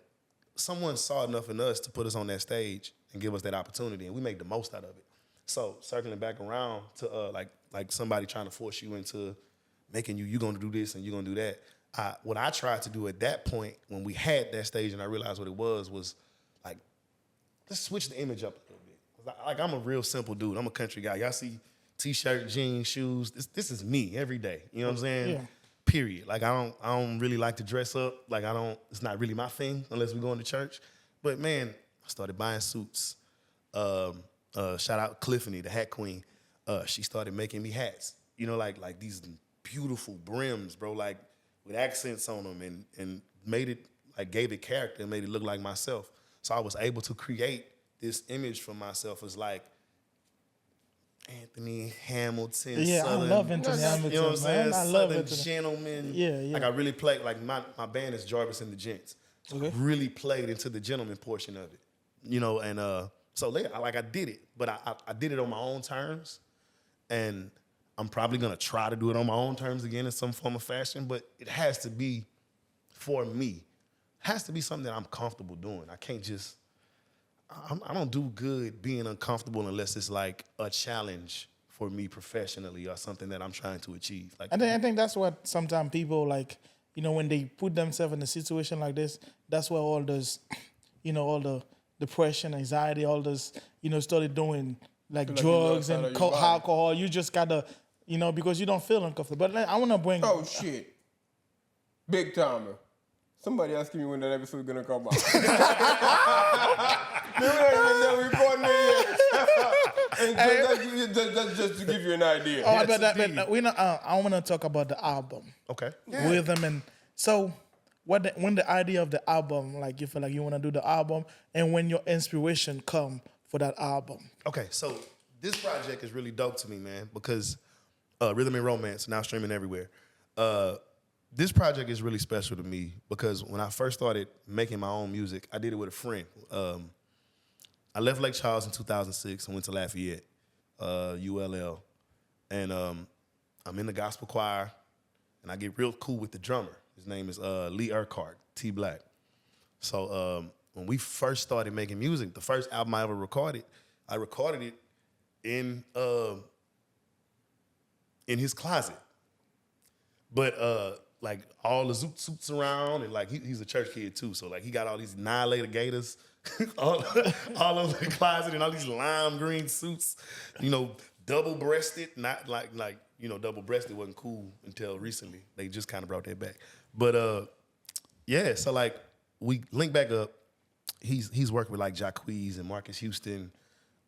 someone saw enough in us to put us on that stage and give us that opportunity, and we made the most out of it. So circling back around to like somebody trying to force you into making you're gonna do this and you're gonna do that. What I tried to do at that point when we had that stage and I realized what it was like, let's switch the image up a little bit. Like I'm a real simple dude. I'm a country guy. Y'all see t-shirt, jeans, shoes. This is me every day. You know what I'm saying? Yeah. Period. Like I don't really like to dress up. Like it's not really my thing unless we're going to church. But man, I started buying suits. Shout out Cliffany, the hat queen. She started making me hats. You know, like these beautiful brims, bro, like with accents on them and made it, like gave it character and made it look like myself. So I was able to create this image for myself as like Anthony Hamilton. Yeah, Southern, I love Anthony Hamilton. You know what I'm saying? Man. I love Southern Anthony. gentleman. Yeah. Like I really played, like my band is Jarvis and the Gents. So I really played into the gentleman portion of it. You know, and so later, I did it, but I did it on my own terms. And I'm probably gonna try to do it on my own terms again in some form of fashion, but it has to be for me. It has to be something that I'm comfortable doing. I can't just, I don't do good being uncomfortable unless it's like a challenge for me professionally or something that I'm trying to achieve. Like, I think that's what sometimes people like, you know, when they put themselves in a situation like this, that's where all those, you know, all the depression, anxiety, all those, you know, started doing like drugs and alcohol. You just gotta, you know, because you don't feel uncomfortable. But I want to bring... Oh, shit. Big timer. Somebody asking me when that episode is going to come out. They don't even know we're recording it yet. That's just to give you an idea. Oh, yes, I want to talk about the album. Okay. Yeah. With them. And so when the idea of the album, like you feel like you want to do the album, and when your inspiration come for that album. Okay, so this project is really dope to me, man, because Rhythm and Romance, now streaming everywhere. This project is really special to me because when I first started making my own music, I did it with a friend. I left Lake Charles in 2006 and went to Lafayette, ULL. And I'm in the gospel choir, and I get real cool with the drummer. His name is Lee Urquhart, T Black. So when we first started making music, the first album I ever recorded, I recorded it in his closet. But like all the zoot suits around, and like he's a church kid too, so like he got all these Annihilator Gators all over the closet and all these lime green suits, you know, double-breasted, not like you know, double-breasted wasn't cool until recently. They just kind of brought that back. But yeah, so like we linked back up, he's worked with like Jacquees and Marcus Houston.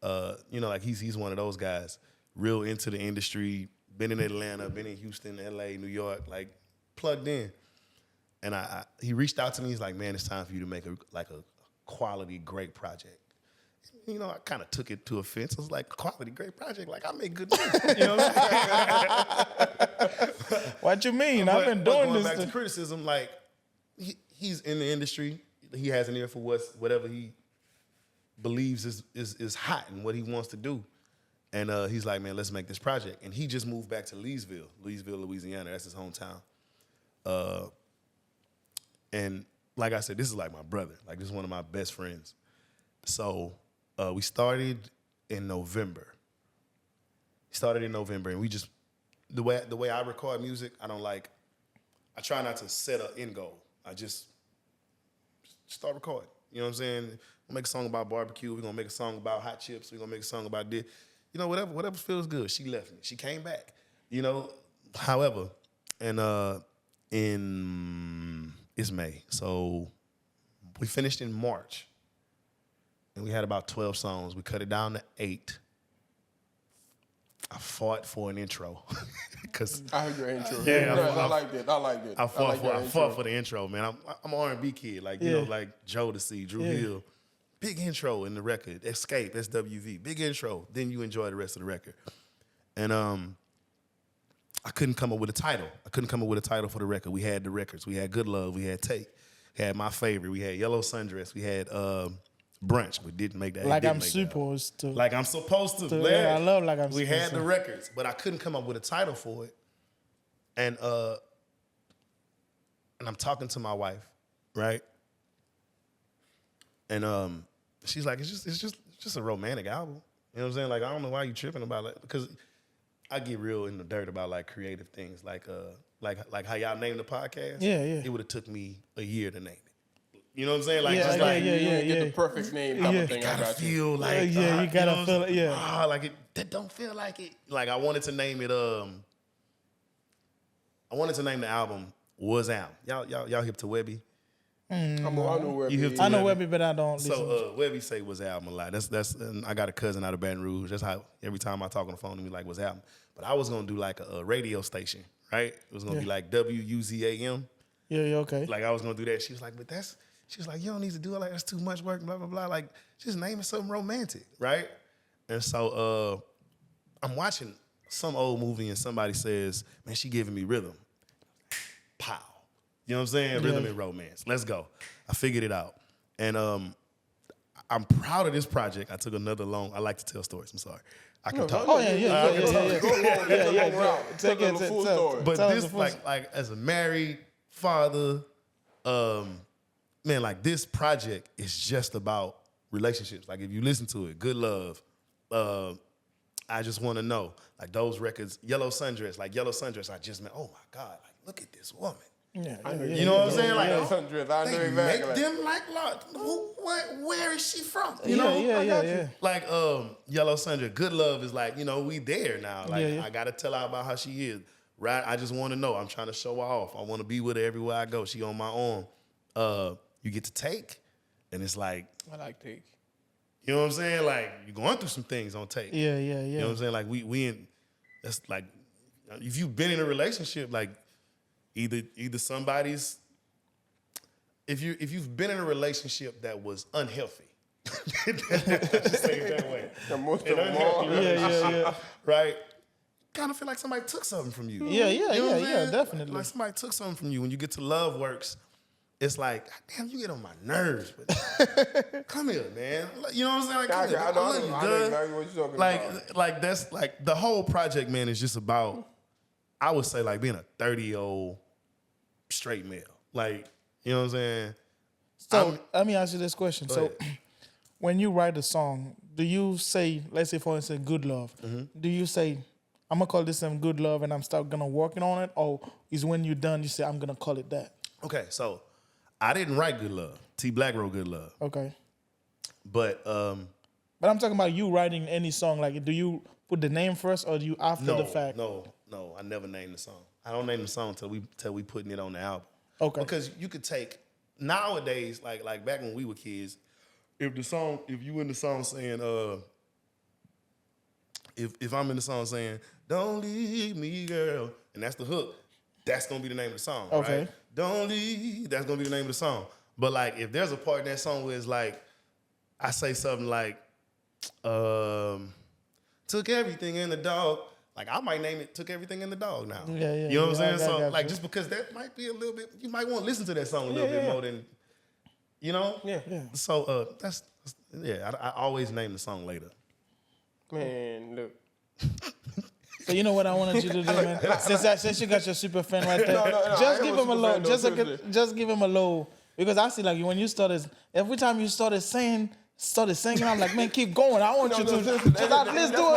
You know, like he's one of those guys, real into the industry, been in Atlanta, been in Houston, LA, New York, like plugged in. And he reached out to me. He's like, man, it's time for you to make a quality, great project. You know, I kind of took it to offense. I was like, quality, great project. Like, I make good music. You know what I'm saying? What you mean? I've been doing going this. back to criticism, like, he's in the industry. He has an ear for whatever he believes is hot and what he wants to do. And he's like, man, let's make this project. And he just moved back to Leesville, Louisiana. That's his hometown. And like I said, this is like my brother. Like, this is one of my best friends. So we started in November. And we just, the way I record music, I try not to set an end goal. I just start recording. You know what I'm saying? We'll make a song about barbecue. We're going to make a song about hot chips. We're going to make a song about this. You know, whatever feels good. She left me. She came back. You know, however, and it's May. So we finished in March. And we had about 12 songs. We cut it down to 8. I fought for an intro. Cause I heard your intro. Yeah, I like it. I fought for the intro, man. I'm an R&B kid, like, you know, like Joe to see, Drew Hill. Big intro in the record. Escape, SWV. Big intro. Then you enjoy the rest of the record. And I couldn't come up with a title. For the record. We had the records. We had Good Love. We had Take. We had My Favorite. We had Yellow Sundress. We had Brunch. We didn't make that. Like I'm supposed to. Like I'm supposed to. Yeah, I love Like I'm We supposed had to. the records, but I couldn't come up with a title for it. And I'm talking to my wife, right? And she's like, it's just a romantic album. You know what I'm saying? Like, I don't know why you tripping about it, because I get real in the dirt about like creative things, like how y'all named the podcast. Yeah. It would have took me a year to name it. You know what I'm saying? Like, Get the perfect name type of thing. I gotta got you. feel like you gotta feel it. like it. That don't feel like it. Like, I wanted to name it. I wanted to name the album Was Am. Y'all hip to Webby? I know Webby. You hip to I know Webby? Webby, but I don't listen. So Webby say Was Album a lot. That's and I got a cousin out of Baton Rouge. That's how every time I talk on the phone to me, like, Was Album. But I was gonna do like a radio station, right? It was gonna be like WUZAM. Yeah, okay. Like, I was gonna do that. She was like, she was like, you don't need to do it, like, that's too much work, blah, blah, blah. Like, just name it something romantic, right? And so I'm watching some old movie and somebody says, man, she giving me rhythm. Pow. You know what I'm saying? Rhythm and romance. Let's go. I figured it out. And I'm proud of this project. I took another long, I like to tell stories, I'm sorry. I can talk. Oh, yeah. Take it to full story. But this, like as a married father, man, like, this project is just about relationships. Like, if you listen to it, Good Love, I Just Want to Know, like those records, Yellow Sundress, I just meant, oh my God, like, look at this woman. You know what I'm saying? Like, they make them like, where is she from? You know? Yeah. Like, Yellow Sundress, Good Love is like, you know, we there now. Like, I got to tell her about how she is. Right? I just want to know. I'm trying to show her off. I want to be with her everywhere I go. She on my arm. You get to Take, and it's like, I like Take. You know what I'm saying? Like, you're going through some things on Take. Yeah. You know what I'm saying? Like, we in, that's like, if you've been in a relationship, like, either somebody's, if you've been in a relationship that was unhealthy, just say it that way. The most of them all. Yeah. Right? Kind of feel like somebody took something from you. Yeah, You know what I'm saying? definitely. Like, somebody took something from you. When you get to Love Works, it's like, damn, you get on my nerves. But come here, man. You know what I'm saying? Like, come here. I love you, I know good. exactly what you're talking about. Like that's like the whole project, man, is just about, I would say, like, being a 30-year-old straight male. Like, you know what I'm saying? So let me ask you this question. So ahead. when you write a song, do you say, let's say for instance, Good Love, do you say, I'm gonna call this some Good Love and I'm start gonna working on it, or is when you're done you say I'm gonna call it that? Okay, so I didn't write Good Love. T Black wrote Good Love. Okay. But I'm talking about you writing any song. Like, do you put the name first, or do you after the fact? No, I never named the song. I don't name the song till we putting it on the album. Okay. Because you could take nowadays, like back when we were kids, if you in the song saying, if I'm in the song saying, "Don't leave me, girl," and that's the hook, that's gonna be the name of the song, Okay. right? Don't leave. That's gonna be the name of the song. But like, if there's a part in that song where it's like, I say something like, "Took everything in the dog." Like, I might name it "Took Everything in the Dog" now. Yeah. You know what I'm saying? So, got like, you. just because that might be a little bit, you might want to listen to that song a little bit more than, you know? Yeah. So, I always name the song later. Man, look. So you know what I wanted you to do, man? Since you got your super fan right there, just give him a low, just give him a low, because I see like when you started, every time you started singing, I'm like, man, keep going. I want you to just at least do a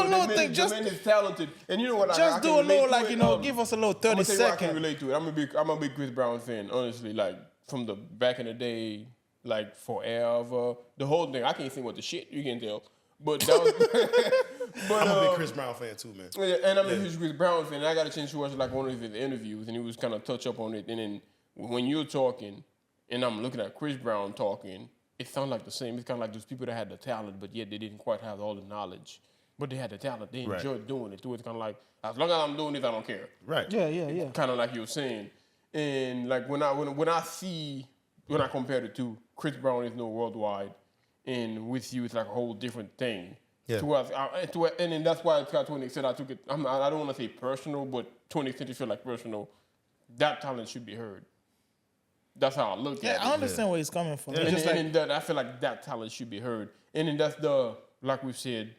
little thing. The man is talented, and you know what? Just do a little, like, you know, give us a little 30 I can seconds. relate to it. I'm a big Chris Brown fan, honestly. Like from the back in the day, like forever, the whole thing. I can't sing what the shit, you can tell. But that was, I'm a big Chris Brown fan too, man. Yeah, and I'm a huge Chris Brown fan. And I got a chance to watch like one of his interviews, and he was kind of touch up on it. And then when you're talking, and I'm looking at Chris Brown talking, it sounds like the same. It's kind of like those people that had the talent, but yet they didn't quite have all the knowledge. But they had the talent. They enjoyed doing it too. It's kind of like, as long as I'm doing it, I don't care. Right. Yeah. Kind of like you were saying. And like when I compare the two, Chris Brown is no worldwide, and with you it's like a whole different thing. Yeah. And then that's why to an extent I took it. I don't want to say personal, but to an extent it feel like personal. That talent should be heard. That's how I look at it. I understand where he's coming from. And, It's just and then I feel like that talent should be heard. And then that's like we've said,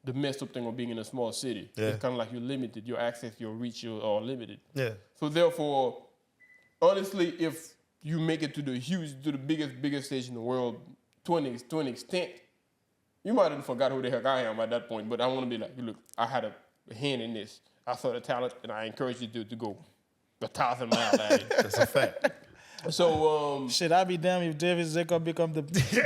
the messed up thing of being in a small city. Yeah. It's kind of like you're limited. Your access, your reach are limited. Yeah. So therefore, honestly, if you make it to the biggest stage in the world to an extent, you might have forgot who the heck I am at that point. But I want to be like, look, I had a hand in this. I saw the talent, and I encourage you to go 1,000 miles at it. That's a fact. So, shit, I'd be damned if Jarvis Jacob become the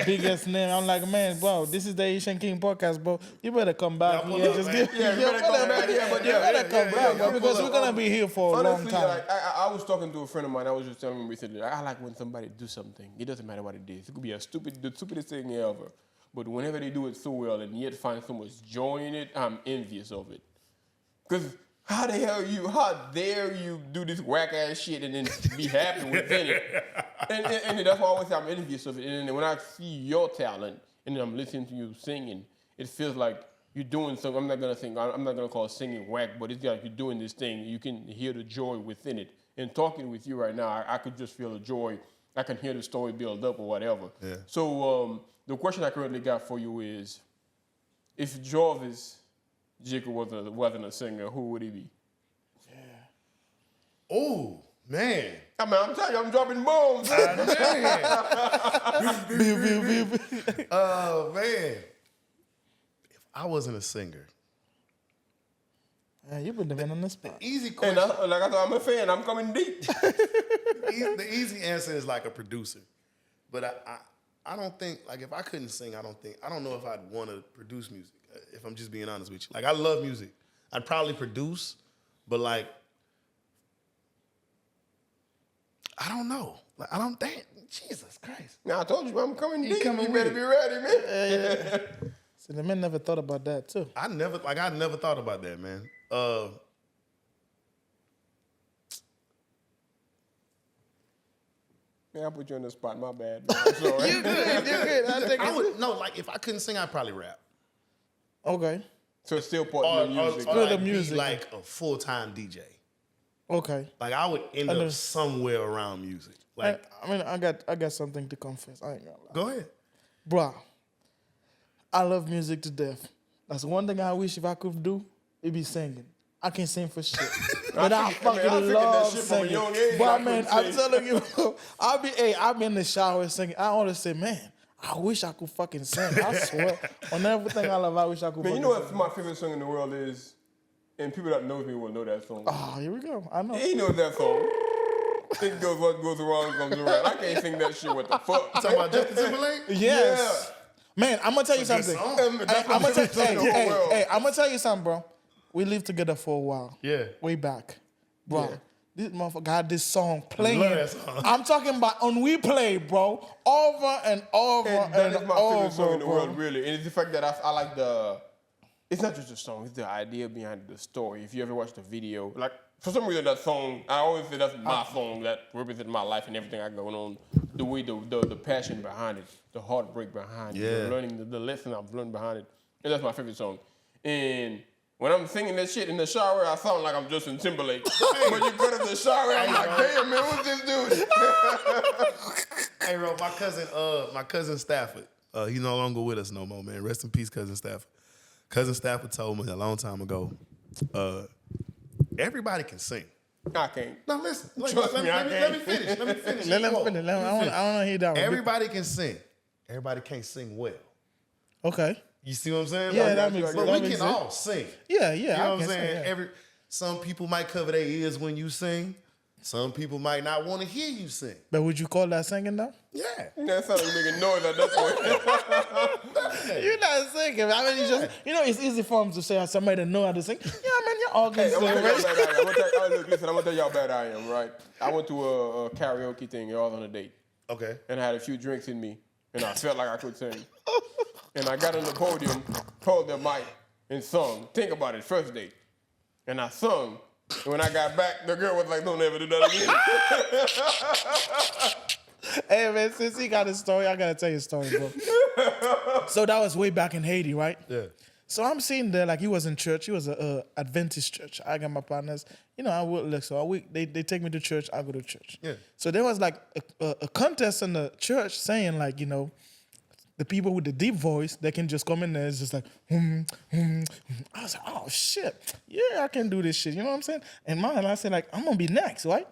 biggest name. I'm like, man, bro, this is the Haitian King Podcast, bro. You better come back here. Just give, you better come back. bro, because we're gonna be here for a long time. Like, I was talking to a friend of mine. I was just telling him recently, I like when somebody do something. It doesn't matter what it is. It could be the stupidest thing ever. But whenever they do it so well and yet find so much joy in it, I'm envious of it. Because how dare you do this whack ass shit and then be happy within it? And that's why I always say I'm envious of it. And then when I see your talent and then I'm listening to you singing, it feels like you're doing something. I'm not gonna call singing whack, but it's like you're doing this thing. You can hear the joy within it. And talking with you right now, I could just feel the joy. I can hear the story build up or whatever. Yeah. So the question I currently got for you is, if Jarvis Jacob wasn't a singer, who would he be? Oh, man. I mean, I'm telling you, I'm dropping bombs. Oh, man. If I wasn't a singer. You've been living on the spot. Easy And question. like I thought, I'm a fan. I'm coming deep. The easy answer is like a producer. But I don't think, like, if I couldn't sing, I don't know if I'd want to produce music, if I'm just being honest with you. Like, I love music. I'd probably produce, but, like, I don't know. Like, Jesus Christ. Now, I told you, I'm coming deep. coming You better be ready, man. So the men never thought about that too. I never thought about that, man. Man, I put you on the spot. My bad. Man. I'm sorry. You're good. I would, no, like, if I couldn't sing, I'd probably rap. Okay. So still part of the music. Or the like music. be like a full-time DJ. Okay. Like, I would end up somewhere around music. Like, I got something to confess. I ain't gonna lie. go ahead. Bro, I love music to death. That's one thing I wish if I could do, it'd be singing. I can't sing for shit. But I fucking love singing. But man, I'm telling you, I'm in the shower singing. I always say, man, I wish I could fucking sing. I swear. On everything I love, I wish I could Man, fucking you know sing. what my favorite song in the world is? And people that know me will know that song. Oh, here we go. I know. He knows that song. Think goes what goes around comes around. I can't sing that shit. What the fuck? Talking about Justin Timberlake? Yes. Man, I'm gonna tell you something. I'm gonna tell you something, bro. We lived together for a while. Yeah. Way back. Bro, This motherfucker had this song playing. Love that song. I'm talking about on replay, bro. Over and over And that is and my favorite song over, in the bro. world, really. And it's the fact that I like the. It's not just the song; it's the idea behind the story. If you ever watch the video, like for some reason that song, I always say that's my song that represents my life and everything I got going on. The way the passion behind it, the heartbreak behind it, the learning the lesson I've learned behind it, and that's my favorite song. And when I'm singing that shit in the shower, I sound like I'm Justin Timberlake. But you go to the shower, I'm like, damn man, what's this dude? Hey, bro, my cousin Stafford, he no longer with us no more, man. Rest in peace, cousin Stafford. Cousin Stafford told me a long time ago, everybody can sing. I can't. Now listen, Trust me, I let me can't. finish. Let me finish. Let him finish. I want to hear that one. Everybody can sing. Everybody can't sing well. Okay. You see what I'm saying? Yeah, that makes But that we makes can sense. all sing. Yeah, You know what I'm can saying? say, yeah. Some people might cover their ears when you sing. Some people might not want to hear you sing. But would you call that singing though? Yeah. That sounded like making noise at that point. You're not singing. I mean, you just, it's easy for him to say somebody that know how to sing. Yeah, man, you're all good. I'm gonna tell y'all how bad I am, right? I went to a karaoke thing. I was on a date, Okay. and I had a few drinks in me, and I felt like I could sing. And I got on the podium, held the mic, and sung. Think about it, first date. And I sung. And when I got back, the girl was like, "Don't ever do that again." Hey, man, since he got his story, I got to tell you a story, bro. So that was way back in Haiti, right? Yeah. So I'm sitting there, like he was in church. He was a Adventist church. I got my partners. I would look. So they take me to church. I go to church. Yeah. So there was like a contest in the church saying like, the people with the deep voice, they can just come in there. It's just like, I was like, oh shit, yeah, I can do this shit. You know what I'm saying? And mine, I said like, I'm gonna be next, right?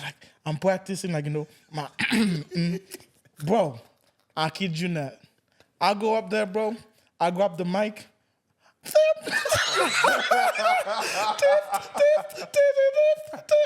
Like I'm practicing, like my, bro. I kid you not. I go up there, bro. I grab the mic.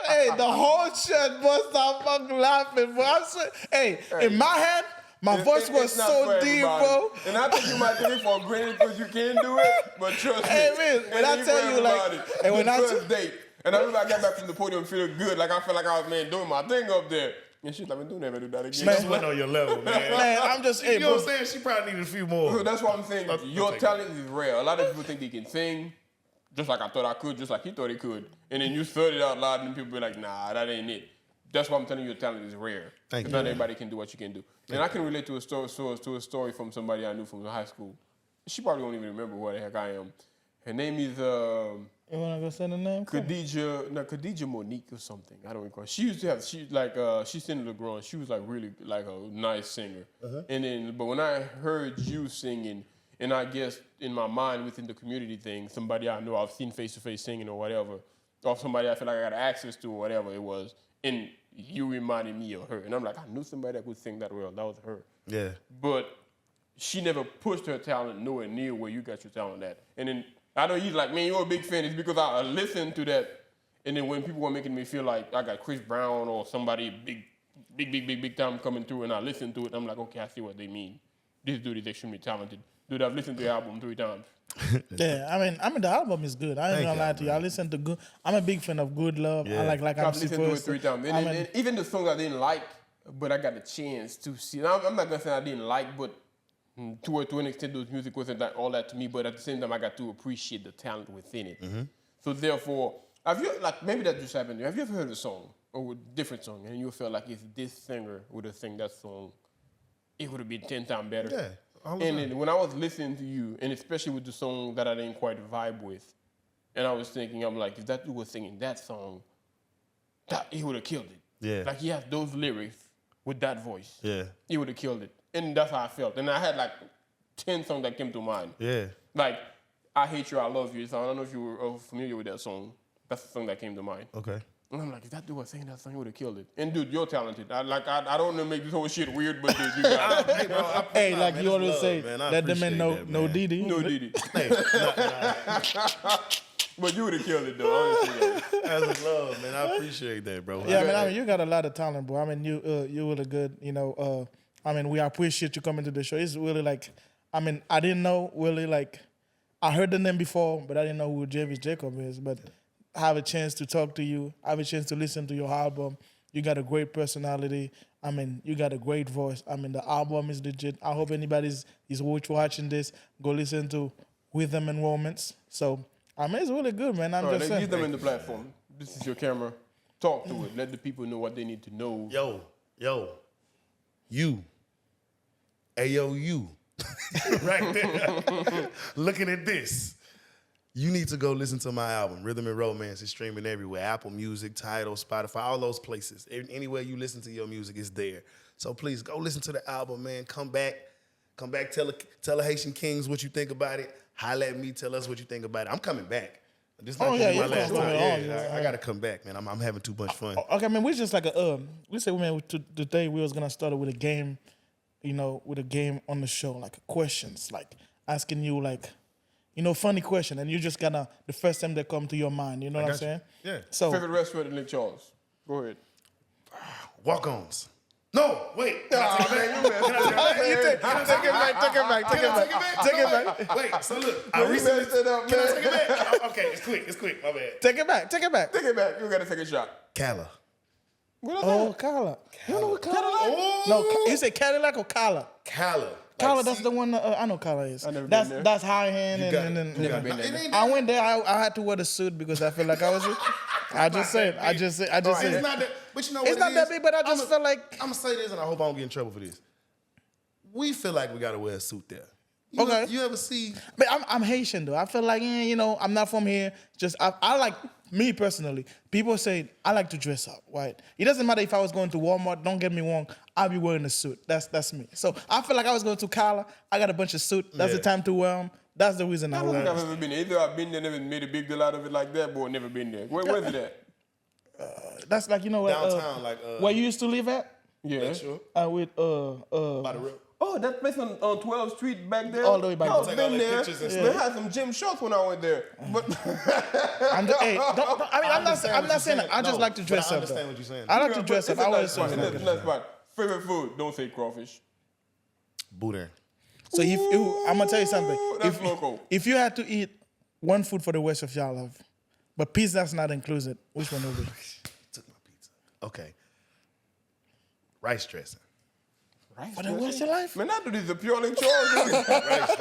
Hey, the whole church must start fucking laughing, bro. I swear, hey, in my head, my voice was It's not so for deep, everybody. bro. And I think you might take it for granted because you can do it, but trust me. Hey, man, when it I ain't tell for you, like, everybody. hey, when The I first date. And I remember I got back from the podium feeling good. Like I felt like I was, man, doing my thing up there. And she's like, man, don't ever do that again. She went on your level, man. Man, I'm just, hey, You know bro. what I'm saying? She probably needed a few more. So that's what I'm saying. Your take talent is rare. A lot of people think they can sing, just like I thought I could, just like he thought he could. And then you said it out loud, and people be like, nah, that ain't it. That's why I'm telling you, your talent is rare. Thank you. Not everybody can do what you can do. And I can relate to a story from somebody I knew from high school. She probably won't even remember who the heck I am. Her name is You wanna go say the name? Khadija Monique or something. I don't recall. She used to have she's in the grown. She was like really like a nice singer. And then but when I heard you singing, and I guess in my mind within the community thing, somebody I know I've seen face to face singing or whatever, or somebody I feel like I got access to or whatever it was, and you reminded me of her. And I'm like, I knew somebody that could sing that well. That was her. Yeah. But she never pushed her talent nowhere near where you got your talent at. And then I know you're like, man, you're a big fan. It's because I listened to that. And then when people were making me feel like I got Chris Brown or somebody big time coming through, and I listened to it, I'm like, okay, I see what they mean. This dude is extremely talented. Dude, I've listened to the album 3 times. Yeah, I mean the album is good. I ain't gonna lie to you. I listen to good. I'm a big fan of Good Love. Yeah. I like I'm I've listened to it supposed 3 times. And even the songs I didn't like, but I got the chance to see. I'm not gonna say I didn't like, but to an extent, those music wasn't that, all that to me. But at the same time, I got to appreciate the talent within it. So therefore, have you maybe that just happened to you? Have you ever heard a song or a different song, and you felt like if this singer would have sang that song, it would have been 10 times better? Yeah. And then when I was listening to you, and especially with the song that I didn't quite vibe with, and I was thinking, I'm like, if that dude was singing that song, he would have killed it. Yeah. Like he has those lyrics with that voice. Yeah. He would have killed it. And that's how I felt. And I had like 10 songs that came to mind. Yeah. Like, I Hate You, I Love You. So I don't know if you were familiar with that song. That's the song that came to mind. Okay. And I'm like, if that dude was saying that song, he would have killed it. And dude, you're talented. I don't want to make this whole shit weird, but dude, you got it. Hey, bro, Hey, like man, you it's always love, say, man. I let them in appreciate no that, man. Didi. No Diddy. Hey, But you would have killed it, though. Honestly. that's love, man. I appreciate that, bro. Yeah, I mean, you got a lot of talent, bro. I mean, you really good. I mean, we appreciate you coming to the show. It's really like, I mean, I didn't know really like, I heard the name before, but I didn't know who Jarvis Jacob is. But have a chance to talk to you, have a chance to listen to your album. You got a great personality. I mean, you got a great voice. I mean, the album is legit. I hope anybody's is watching this, go listen to Rhythm and Romance. So, I mean, it's really good, man. I'm just saying. Give them in the platform. This is your camera. Talk to it. Let the people know what they need to know. Yo, you. Ayo, you. Right there. Looking at this. You need to go listen to my album, Rhythm and Romance. It's streaming everywhere. Apple Music, Tidal, Spotify, all those places. Anywhere you listen to your music is there. So please go listen to the album, man. Come back, tell the Haitian Kings what you think about it. Holla at me, tell us what you think about it. I'm coming back. This is not gonna be my last time. I gotta come back, man. I'm having too much fun. Okay, man, we just like we said, man, today we was gonna start with a game, with a game on the show, like questions, like asking you like, funny question, and you just gonna the first time that come to your mind. You know what I'm saying? Yeah. So Favorite restaurant in Lake Charles? Go ahead. Walk-ons. No, wait. Can I take it back? Wait, so look. I recently set up, man. Can I take it back? Okay, it's quick. My bad. Take it back. Take it back. You gotta take a shot. Cala. Oh, Cala. You know what Cala is? No, you say Cadillac or Cala? Cala. Cala, that's the one I know Cala is. That's high hand and Never been there. I went there. I had to wear the suit because I feel like I was. I just said. It's not that, but you know what it's not that big, but I just felt like I'm gonna say this, and I hope I don't get in trouble for this. We feel like we gotta wear a suit there. Okay. You ever see? But I'm Haitian though. I feel like I'm not from here. Just I like me personally. People say I like to dress up. Right? It doesn't matter if I was going to Walmart. Don't get me wrong. I'll be wearing a suit. That's me. So I feel like I was going to Cala. I got a bunch of suits. That's the time to wear them. That's the reason I don't wear think I've them. ever been there. Either I've been there, never made a big deal out of it like that, but never been there. Where's it at? That's like Downtown, where you used to live at. Yeah. Sure. With By the river. Oh, that place on 12th Street back there? All the way back I've there. been there. Pictures and They had some gym shorts when I went there. But I'm not saying that. I just like to dress I up. understand what you're saying. I like to dress up. I wear suits. Nice spot. Favorite food? Don't say crawfish. Boudin. So I'm gonna tell you something. That's local. If you had to eat one food for the rest of your life, but pizza's not included, which one would be? Took my pizza. Okay. Rice dressing. Right. For the rest of your life? Man, I do these are purely chores. Rice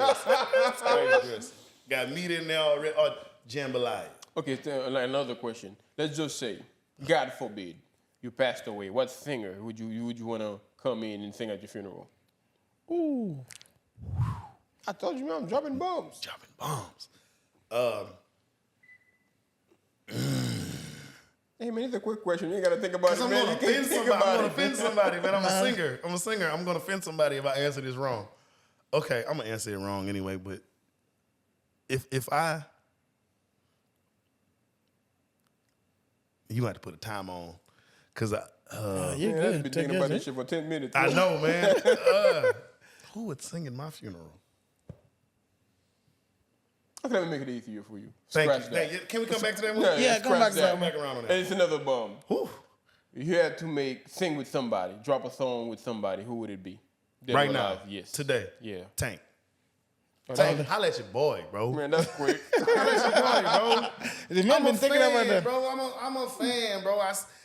dressing. Got meat in there already. Or jambalaya. Okay, so another question. Let's just say, God forbid, you passed away. What singer would you want to come in and sing at your funeral? Ooh. I told you, man, I'm dropping bombs. Dropping bombs. Hey, man, it's a quick question. You ain't got to think about it, I'm man. gonna offend somebody. I'm gonna offend somebody, man. I'm a singer. I'm gonna offend somebody if I answer this wrong. Okay, I'm gonna answer it wrong anyway. But if I, you have to put a time on, cause You're I've good. been thinking about this shit for 10 minutes. I know, man. Who would sing in my funeral? Okay, let me make it easier for you. Thank Scratch you. that. Thank you. Can we come back to that one? Yeah, come back to that. Come back around on that. And it's another bomb. Whew. If you had to sing with somebody, drop a song with somebody, who would it be? Dead Right or now, alive? Yes. today. Yeah. Tank. Oh, Tank, holla at your boy, bro. Man, that's quick. Holla at your boy, bro. The man been thinking about that. Bro. I'm a fan, bro.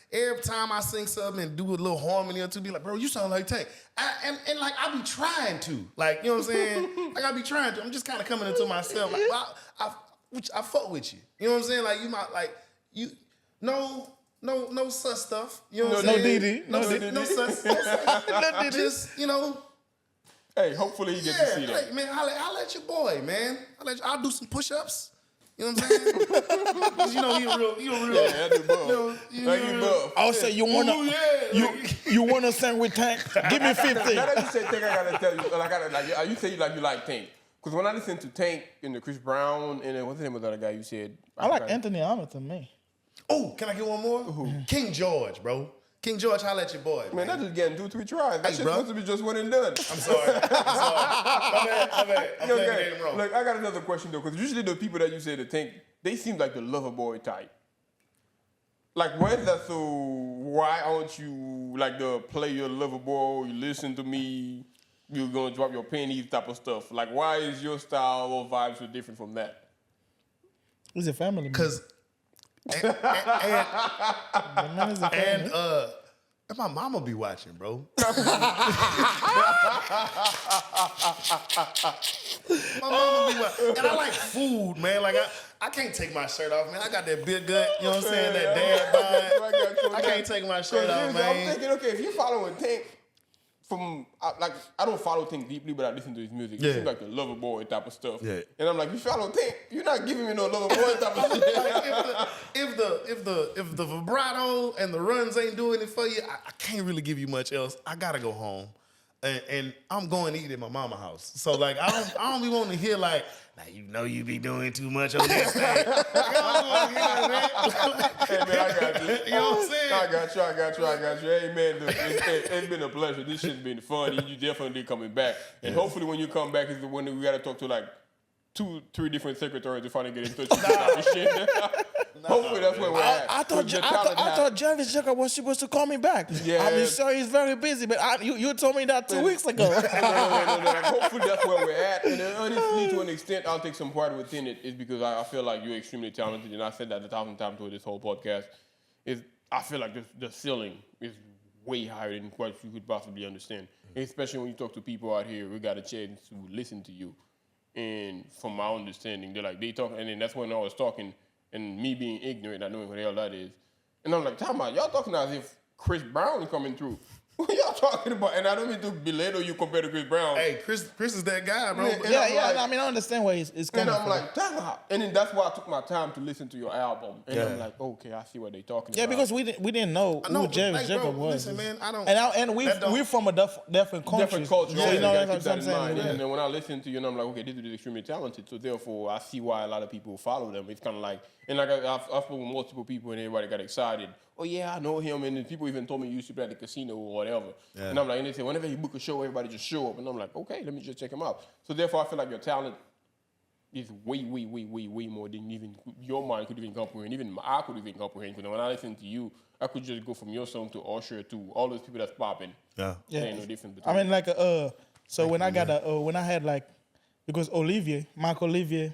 Every time I sing something and do a little harmony or two, be like, bro, you sound like Tank. And like, I be trying to. Like, you know what I'm saying? Like, I be trying to. I'm just kind of coming into myself. Like, I fuck with you. You know what I'm saying? Like, you might, like, you, no sus stuff. You know what I'm saying? No No sus. No just, Hey, hopefully he gets to see that. Like, man, I'll let your boy, man. I'll do some push-ups. You know what I'm saying? 'Cause you a real. Yeah, I do both. You buff. I'll say you wanna sing with Tank? Give me 50. Now that you say Tank, I gotta tell you, you say you like Tank. Because when I listen to Tank and the Chris Brown and what's the name of the other guy you said? I like Anthony Hamilton, me. Oh, can I get one more? King George, bro. King George, holla at your boy. Man, that's just getting 2-3 tries. That Hey, shit's bro. supposed to be just one and done. I'm sorry. My bad. I'm playing the game wrong. Look, I got another question though, because usually the people that you say that Tank, they seem like the lover boy type. Like, why is that so? Why aren't you like the player lover boy? You listen to me, you're gonna drop your pennies type of stuff. Like, why is your style or vibe so different from that? He's a family man. Because The man is a And fan. and my mama be watching, bro. My mama be watching. And I like food, man. Like I can't take my shirt off, man. I got that big gut, you know what I'm saying? That dad vibe. I can't take my shirt off, man. I'm thinking, okay, if you following Tank I don't follow Tank deeply, but I listen to his music. Yeah. It seems like the lover boy type of stuff. Yeah. And I'm like, you follow Tank, you're not giving me no lover boy type of shit. Like if the vibrato and the runs ain't doing it for you, I can't really give you much else. I gotta go home, and I'm going to eat at my mama's house. So like I don't be wanting to hear like, now you know you be doing too much on this thing. Like, I don't want to hear that, Hey, man, I got you. You know what I'm saying? I got you. Hey, man, look, it's been a pleasure. This shit's been fun. You definitely coming back. And hopefully when you come back is the one that we got to talk to like 2-3 different secretaries to finally get in touch with you type of shit. Hopefully that's where we're at. I thought Jarvis Jacob was supposed to call me back. Yeah. I mean, sir, he's very busy, but you told me that 2 weeks ago. No. Hopefully that's where we're at. And then honestly, to an extent, I'll take some pride within it. Is because I feel like you're extremely talented, and I said that 1,000 times through this whole podcast. I feel like the ceiling is way higher than what you could possibly understand. Especially when you talk to people out here who got a chance to listen to you. And from my understanding, they talk, and then that's when I was talking, and me being ignorant, not knowing what the hell that is. And I'm like, time out, y'all talking as if Chris Brown is coming through. What y'all talking about? And I don't mean to belittle you compared to Chris Brown. Hey, Chris is that guy, bro. Yeah. I mean, I understand where it's coming from. And I'm from. like, damn. And then that's why I took my time to listen to your album. And I'm like, okay, I see what they're talking about. Yeah, because we didn't know who Jarvis Jacob was. Listen, man, I don't. And we're from a different country. Different culture. So you know gotta what keep that I'm in saying? mind. Yeah. And then when I listen to you, and I'm like, okay, this dude is extremely talented. So therefore, I see why a lot of people follow them. It's kind of like, and like I've spoken with multiple people, and everybody got excited. Oh yeah, I know him. And then people even told me you used to play at the casino or whatever. Yeah. And I'm like, and they say whenever you book a show, everybody just show up. And I'm like, okay, let me just check him out. So therefore, I feel like your talent is way more than even your mind could even comprehend. Even I could even comprehend. Because when I listen to you, I could just go from your song to Usher to all those people that's popping. Yeah. Yeah. There ain't no difference between. I mean, like, so when I got when I had like, because Mark Olivier,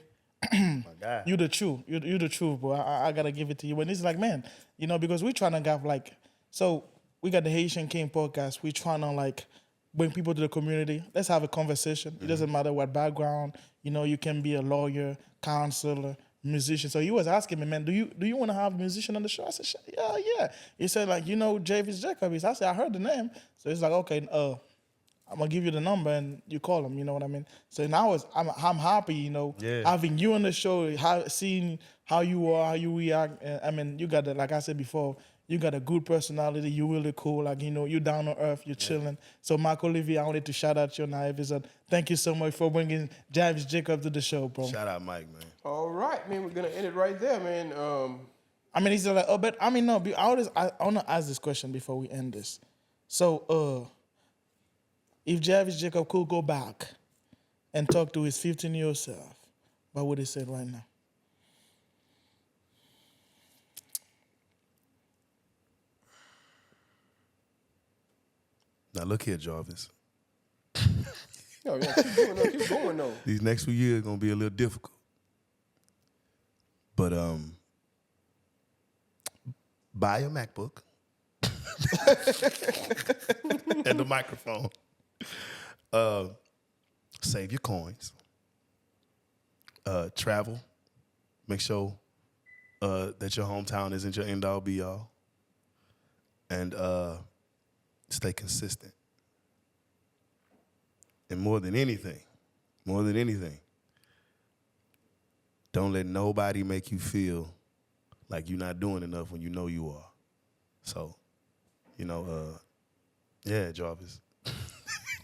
My guy. you the truth, you the truth, bro. I gotta give it to you. And it's like, man, you know, because we trying to have like, so we got the Haitian King Podcast. We trying to like bring people to the community. Let's have a conversation. It doesn't matter what background. You know, you can be a lawyer, counselor, musician. So he was asking me, man, do you want to have a musician on the show? I said, yeah. He said, like, you know, Jarvis Jacob. I said, I heard the name. So it's like, okay, I'm gonna give you the number and you call him. You know what I mean? So now I'm happy, you know, having you on the show, seeing how you are, how you react. I mean, you got like I said before, you got a good personality. You really cool. Like, you know, you down to earth. You're chilling. So Mark Olivier, I wanted to shout out your episode. Thank you so much for bringing Jarvis Jacob to the show, bro. Shout out Mike, man. All right, man. We're gonna end it right there, man. I mean, he's like, but I mean, no. I want to ask this question before we end this. So, if Jarvis Jacob could go back and talk to his 15-year-old self, what would he say right now? Now look here, Jarvis. No, yeah, keep going though. These next few years are gonna be a little difficult. But buy a MacBook and the microphone. Save your coins. Travel. Make sure that your hometown isn't your end all be all. And stay consistent. And more than anything, don't let nobody make you feel like you're not doing enough when you know you are. So, you know, yeah, Jarvis.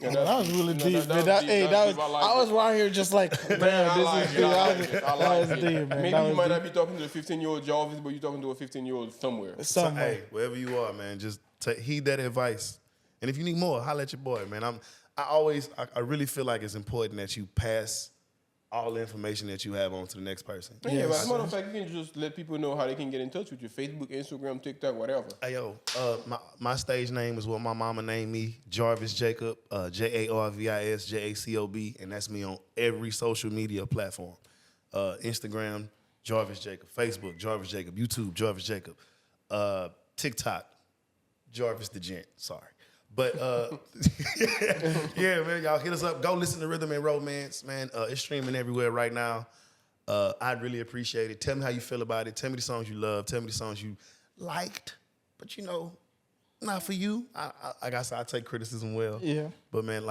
Yeah, that was really deep, man. I was right here just like, man, that was deep, man. Maybe you might not be talking to a 15-year-old Jarvis, but you're talking to a 15-year-old somewhere. So, hey, wherever you are, man, just heed that advice. And if you need more, holla at your boy, man. I really feel like it's important that you pass all the information that you have on to the next person. Yeah, but as a matter of fact, you can just let people know how they can get in touch with you. Facebook, Instagram, TikTok, whatever. Hey, yo, my stage name is what my mama named me, Jarvis Jacob, Jarvis Jacob, and that's me on every social media platform. Instagram, Jarvis Jacob. Facebook, Jarvis Jacob. YouTube, Jarvis Jacob. TikTok, Jarvis the Gent. Sorry. But yeah, man, y'all hit us up. Go listen to Rhythm and Romance, man. It's streaming everywhere right now. I'd really appreciate it. Tell me how you feel about it. Tell me the songs you love. Tell me the songs you liked. But not for you. Like I said, I take criticism well. Yeah. But man,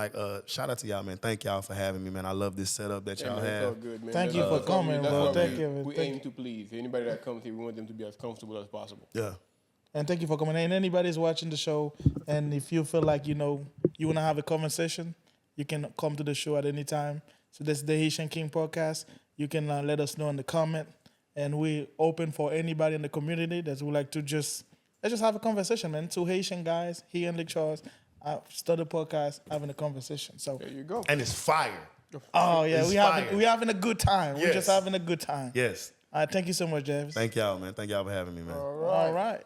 shout out to y'all, man. Thank y'all for having me, man. I love this setup that y'all man, it's all have. good, man. Thank you for coming, bro. Thank you. We aim to please anybody that comes here. We want them to be as comfortable as possible. Yeah. And thank you for coming. And anybody's watching the show, and if you feel like you want to have a conversation, you can come to the show at any time. So this is the Haitian King Podcast. You can let us know in the comment, and we're open for anybody in the community that would like to let's just have a conversation, man. Two Haitian guys here in Lake Charles, start a podcast, having a conversation. So There you go. And it's fire. oh yeah, It's we having a good time. We're Yes. just having a good time. Yes. All right, thank you so much, Jarvis. Thank y'all, man. Thank y'all for having me, man. All right.